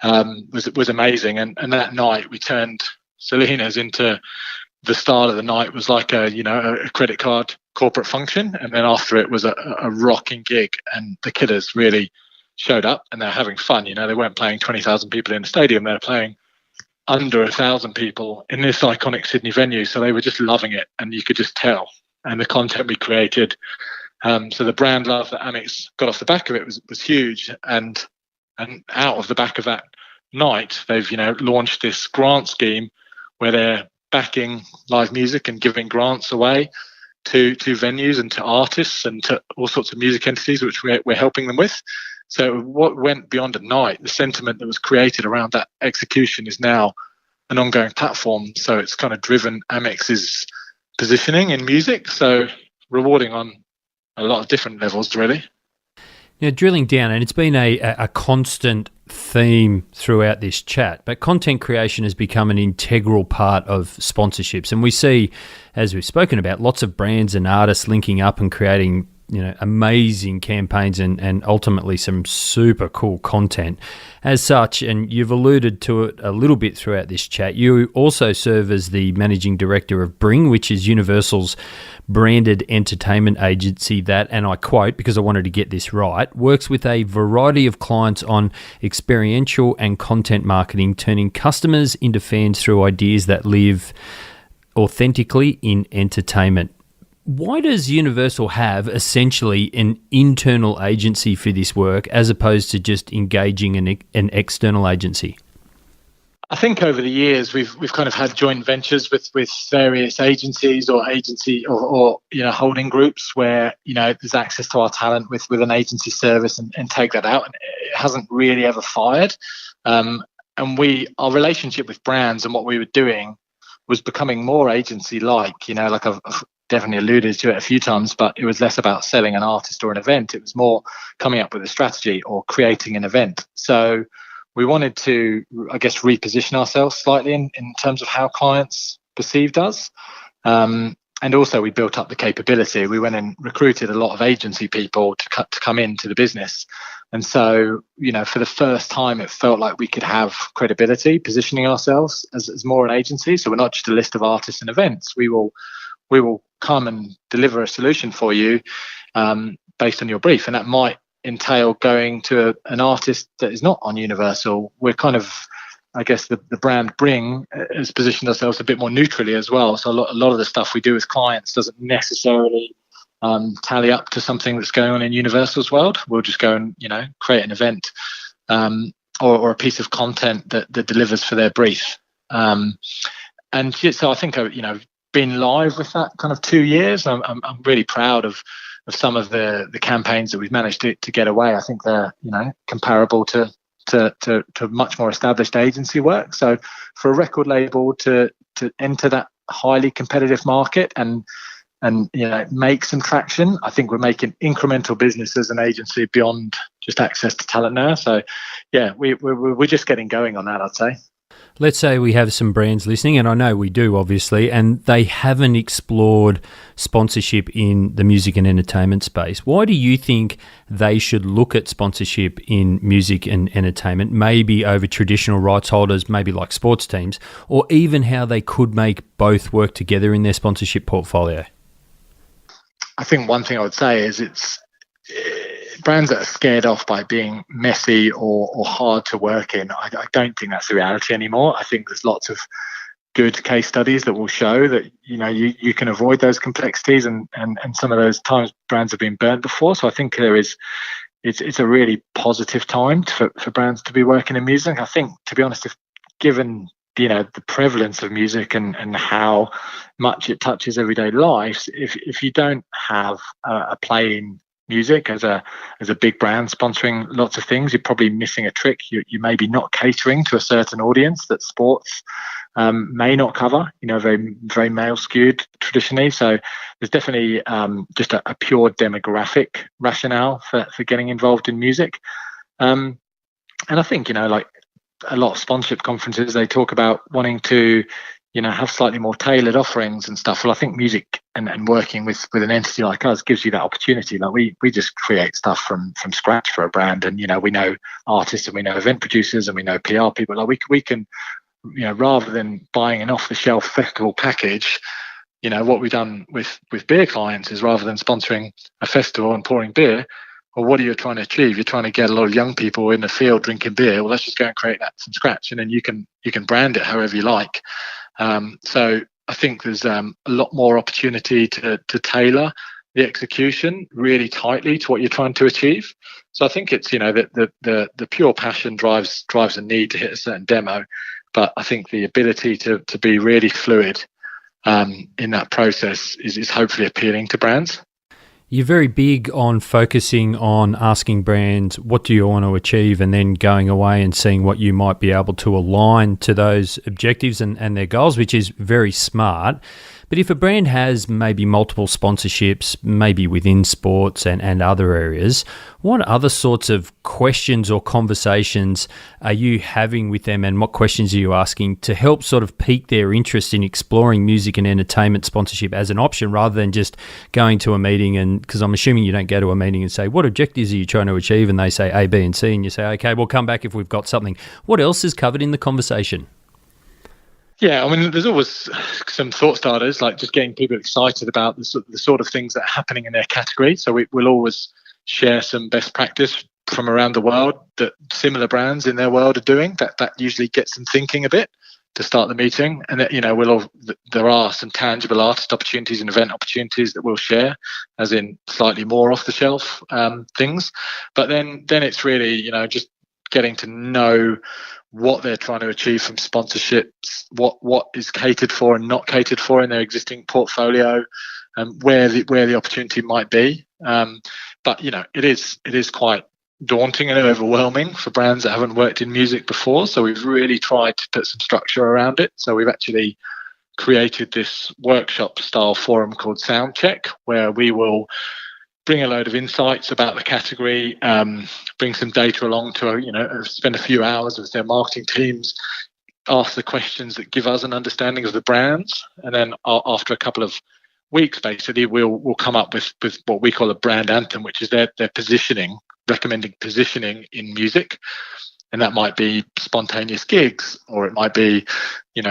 was amazing. And that night we turned Selena's into the start of the night was like a credit card corporate function, and then after it was a rocking gig, and the Killers really showed up and they're having fun. They weren't playing 20,000 people in the stadium, they're playing under 1,000 people in this iconic Sydney venue, so they were just loving it, and you could just tell. And the content we created, so the brand love that Amex got off the back of it was huge. And out of the back of that night, they've launched this grant scheme where they're backing live music and giving grants away to venues and to artists and to all sorts of music entities, which we're helping them with. So what went beyond a night, the sentiment that was created around that execution is now an ongoing platform. So it's kind of driven Amex's positioning in music. So rewarding on a lot of different levels, really. Now, drilling down, and it's been a constant theme throughout this chat, but content creation has become an integral part of sponsorships. And we see, as we've spoken about, lots of brands and artists linking up and creating amazing campaigns and ultimately some super cool content. As such, and you've alluded to it a little bit throughout this chat, you also serve as the managing director of Bring, which is Universal's branded entertainment agency that, and I quote because I wanted to get this right, works with a variety of clients on experiential and content marketing, turning customers into fans through ideas that live authentically in entertainment. Why does Universal have essentially an internal agency for this work as opposed to just engaging an external agency? I think over the years we've kind of had joint ventures with various agencies or holding groups where there's access to our talent with an agency service and take that out, and it hasn't really ever fired. And our relationship with brands and what we were doing was becoming more agency-like. Like I've definitely alluded to it a few times, but it was less about selling an artist or an event. It was more coming up with a strategy or creating an event. So we wanted to, I guess, reposition ourselves slightly in terms of how clients perceived us. And also we built up the capability. We went and recruited a lot of agency people to come into the business. And so, for the first time, it felt like we could have credibility positioning ourselves as more an agency. So we're not just a list of artists and events. We will come and deliver a solution for you based on your brief. And that might entail going to an artist that is not on Universal. We're kind of, I guess, the brand Bring has positioned ourselves a bit more neutrally as well. So a lot of the stuff we do with clients doesn't necessarily tally up to something that's going on in Universal's world. We'll just go and, create an event or a piece of content that delivers for their brief. And so I think, been live with that kind of 2 years. I'm really proud of some of the campaigns that we've managed to get away. I think they're comparable to much more established agency work. So for a record label to enter that highly competitive market and make some traction, I think we're making incremental business as an agency beyond just access to talent now. So yeah, we're just getting going on that, I'd say. Let's say we have some brands listening, and I know we do, obviously, and they haven't explored sponsorship in the music and entertainment space. Why do you think they should look at sponsorship in music and entertainment, maybe over traditional rights holders, maybe like sports teams, or even how they could make both work together in their sponsorship portfolio? I think one thing I would say is brands that are scared off by being messy or hard to work in. I don't think that's the reality anymore. I think there's lots of good case studies that will show that you can avoid those complexities, and some of those times brands have been burnt before. So I think it's a really positive time for brands to be working in music. I think, to be honest, if given the prevalence of music and how much it touches everyday life, if you don't have a play in music as a big brand sponsoring lots of things, you're probably missing a trick. You may be not catering to a certain audience that sports may not cover, very, very male skewed traditionally. So there's definitely just a pure demographic rationale for getting involved in music. And I think, like a lot of sponsorship conferences, they talk about wanting to have slightly more tailored offerings and stuff. Well, I think music and working with an entity like us gives you that opportunity. Like we just create stuff from scratch for a brand, and we know artists and we know event producers and we know PR people. Like we can, rather than buying an off the shelf festival package, what we've done with beer clients is, rather than sponsoring a festival and pouring beer, well, what are you trying to achieve? You're trying to get a lot of young people in the field drinking beer. Well, let's just go and create that from scratch, and then you can brand it however you like. So I think there's a lot more opportunity to tailor the execution really tightly to what you're trying to achieve. So I think it's that the pure passion drives the need to hit a certain demo, but I think the ability to be really fluid in that process is hopefully appealing to brands. You're very big on focusing on asking brands, what do you want to achieve, and then going away and seeing what you might be able to align to those objectives and their goals, which is very smart. But if a brand has maybe multiple sponsorships, maybe within sports and other areas, what other sorts of questions or conversations are you having with them, and what questions are you asking to help sort of pique their interest in exploring music and entertainment sponsorship as an option, rather than just going to a meeting? And because I'm assuming you don't go to a meeting and say, what objectives are you trying to achieve? And they say A, B, and C, and you say, okay, we'll come back if we've got something. What else is covered in the conversation? Yeah, I mean, there's always some thought starters, like just getting people excited about the sort of things that are happening in their category. So we'll always share some best practice from around the world that similar brands in their world are doing. That usually gets them thinking a bit to start the meeting. And there are some tangible artist opportunities and event opportunities that we'll share, as in slightly more off the shelf things. But then it's really just getting to know what they're trying to achieve from sponsorships, what is catered for and not catered for in their existing portfolio, and where the opportunity might be. But it is quite daunting and overwhelming for brands that haven't worked in music before. So we've really tried to put some structure around it. So we've actually created this workshop style forum called Soundcheck, where we will bring a load of insights about the category, bring some data along to, spend a few hours with their marketing teams, ask the questions that give us an understanding of the brands. And then after a couple of weeks, basically, we'll come up with what we call a brand anthem, which is their positioning, recommending positioning in music. And that might be spontaneous gigs, or it might be,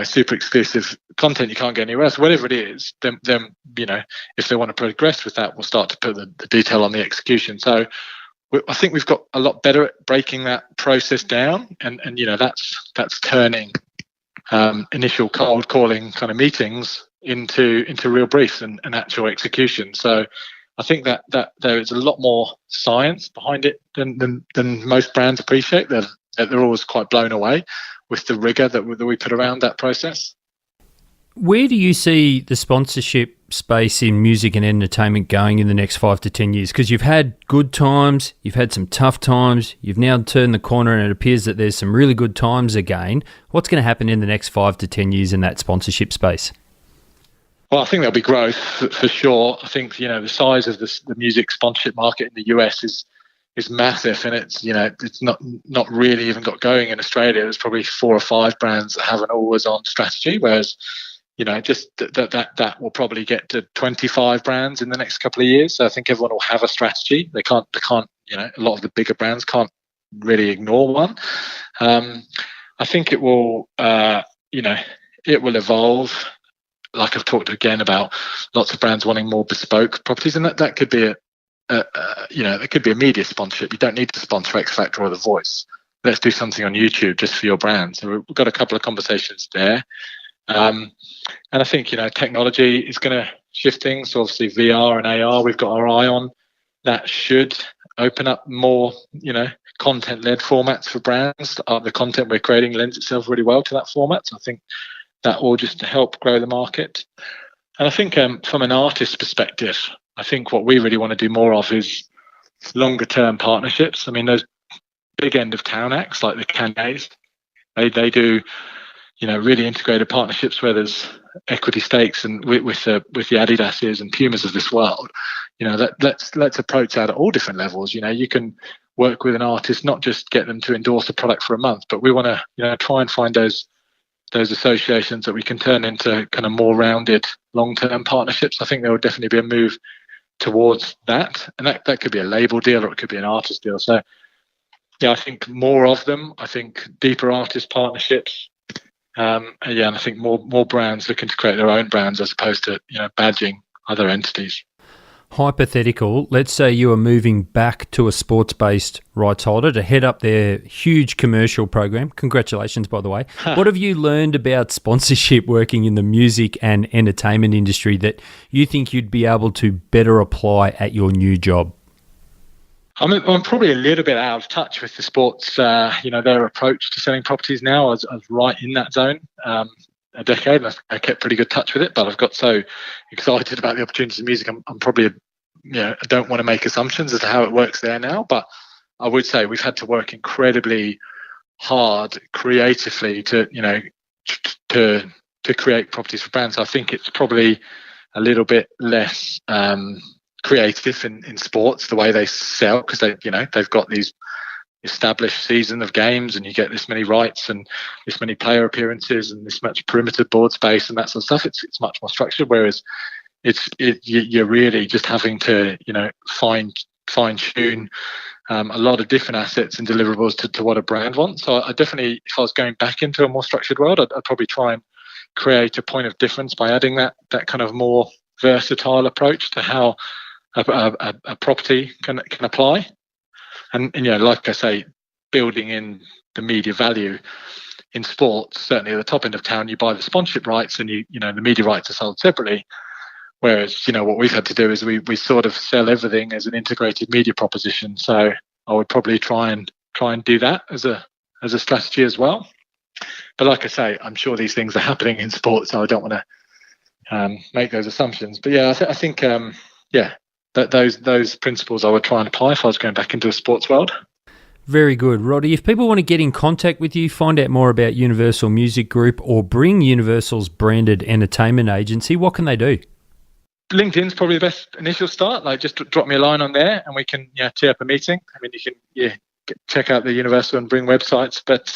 super exclusive content you can't get anywhere else. Whatever it is, then if they want to progress with that, we'll start to put the detail on the execution. So I think we've got a lot better at breaking that process down, and that's turning initial cold calling kind of meetings into real briefs and actual execution. So I think that there is a lot more science behind it than most brands appreciate. They're always quite blown away with the rigor that we put around that process. Where do you see the sponsorship space in music and entertainment going in the next 5 to 10 years? Because you've had good times, you've had some tough times, you've now turned the corner and it appears that there's some really good times again. What's going to happen in the next 5 to 10 years in that sponsorship space? Well, I think there'll be growth for sure. I think, the size of the music sponsorship market in the US is is massive, and it's not really even got going in Australia. There's probably 4 or 5 brands that have an always-on strategy, whereas just that will probably get to 25 brands in the next couple of years. So I think everyone will have a strategy. They can't. A lot of the bigger brands can't really ignore one. I think it will. It will evolve. Like I've talked again about, lots of brands wanting more bespoke properties, and that could be it could be a media sponsorship. You don't need to sponsor X Factor or The Voice. Let's do something on YouTube just for your brand. So we've got a couple of conversations there. And I think, technology is going to shift things. So obviously VR and AR, we've got our eye on. That should open up more, content-led formats for brands. The content we're creating lends itself really well to that format. So I think that will just help grow the market. And I think from an artist perspective, I think what we really want to do more of is longer-term partnerships. I mean, those big end-of-town acts like the Kanye's, they do, really integrated partnerships where there's equity stakes, and with the Adidas's and Pumas of this world. Let's approach that at all different levels. You can work with an artist, not just get them to endorse a product for a month, but we want to, try and find those associations that we can turn into kind of more rounded long-term partnerships. I think there will definitely be a move towards that, and that could be a label deal or it could be an artist deal. So I think more of them. I think deeper artist partnerships. And I think more brands looking to create their own brands as opposed to badging other entities. Hypothetical, let's say you are moving back to a sports-based rights holder to head up their huge commercial program. Congratulations, by the way. What have you learned about sponsorship working in the music and entertainment industry that you think you'd be able to better apply at your new job? I'm probably a little bit out of touch with the sports, their approach to selling properties now. I was right in that zone a decade, and I kept pretty good touch with it, but I've got so excited about the opportunities in music. I'm probably, I don't want to make assumptions as to how it works there now, but I would say we've had to work incredibly hard creatively to create properties for brands. So I think it's probably a little bit less creative in sports, the way they sell, because they've got these established season of games, and you get this many rights and this many player appearances and this much perimeter board space and that sort of stuff. It's much more structured, whereas you're really just having to fine tune a lot of different assets and deliverables to what a brand wants. So I definitely, if I was going back into a more structured world, I'd probably try and create a point of difference by adding that kind of more versatile approach to how a property can apply. And like I say, building in the media value in sports, certainly at the top end of town, you buy the sponsorship rights, and the media rights are sold separately. Whereas what we've had to do is we sort of sell everything as an integrated media proposition. So I would probably try and do that as a strategy as well. But like I say, I'm sure these things are happening in sports, so I don't want to make those assumptions. But I think that those principles I would try and apply if I was going back into a sports world. Very good. Roddy, if people want to get in contact with you, find out more about Universal Music Group, or bring Universal's branded entertainment agency, what can they do? LinkedIn's probably the best initial start. Like, just drop me a line on there and we can tee up a meeting. I mean, you can check out the Universal and Bring websites, but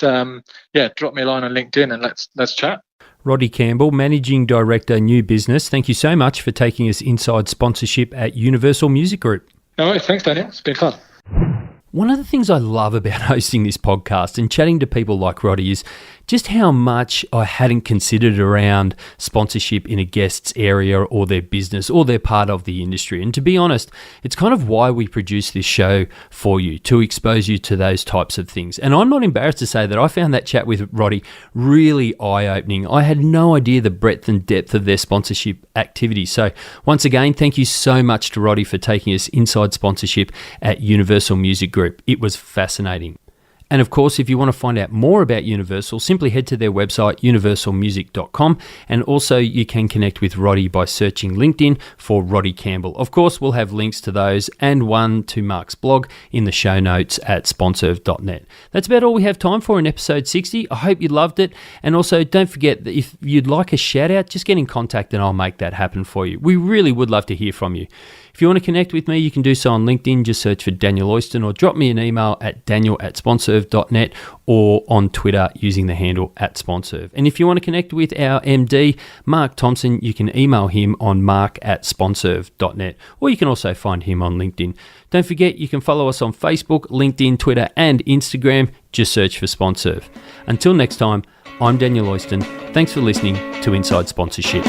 drop me a line on LinkedIn and let's chat. Roddy Campbell, Managing Director, New Business. Thank you so much for taking us inside sponsorship at Universal Music Group. No worries. Thanks, Daniel. It's been fun. One of the things I love about hosting this podcast and chatting to people like Roddy is just how much I hadn't considered around sponsorship in a guest's area or their business or their part of the industry. And to be honest, it's kind of why we produce this show for you, to expose you to those types of things. And I'm not embarrassed to say that I found that chat with Roddy really eye-opening. I had no idea the breadth and depth of their sponsorship activity. So once again, thank you so much to Roddy for taking us inside sponsorship at Universal Music Group. It was fascinating. And of course, if you want to find out more about Universal, simply head to their website, universalmusic.com. And also you can connect with Roddy by searching LinkedIn for Roddy Campbell. Of course, we'll have links to those and one to Mark's blog in the show notes at sponserve.net. That's about all we have time for in episode 60. I hope you loved it. And also don't forget that if you'd like a shout out, just get in contact and I'll make that happen for you. We really would love to hear from you. If you want to connect with me, you can do so on LinkedIn. Just search for Daniel Oyston or drop me an email at daniel@sponserve.net or on Twitter using the handle @sponserve. And if you want to connect with our MD, Mark Thompson, you can email him on mark@sponserve.net, or you can also find him on LinkedIn. Don't forget, you can follow us on Facebook, LinkedIn, Twitter and Instagram. Just search for Sponserve. Until next time, I'm Daniel Oyston. Thanks for listening to Inside Sponsorship.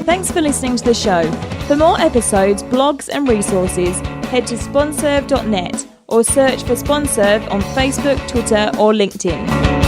Thanks for listening to the show. For more episodes, blogs and resources, head to sponserve.net or search for Sponserve on Facebook, Twitter or LinkedIn.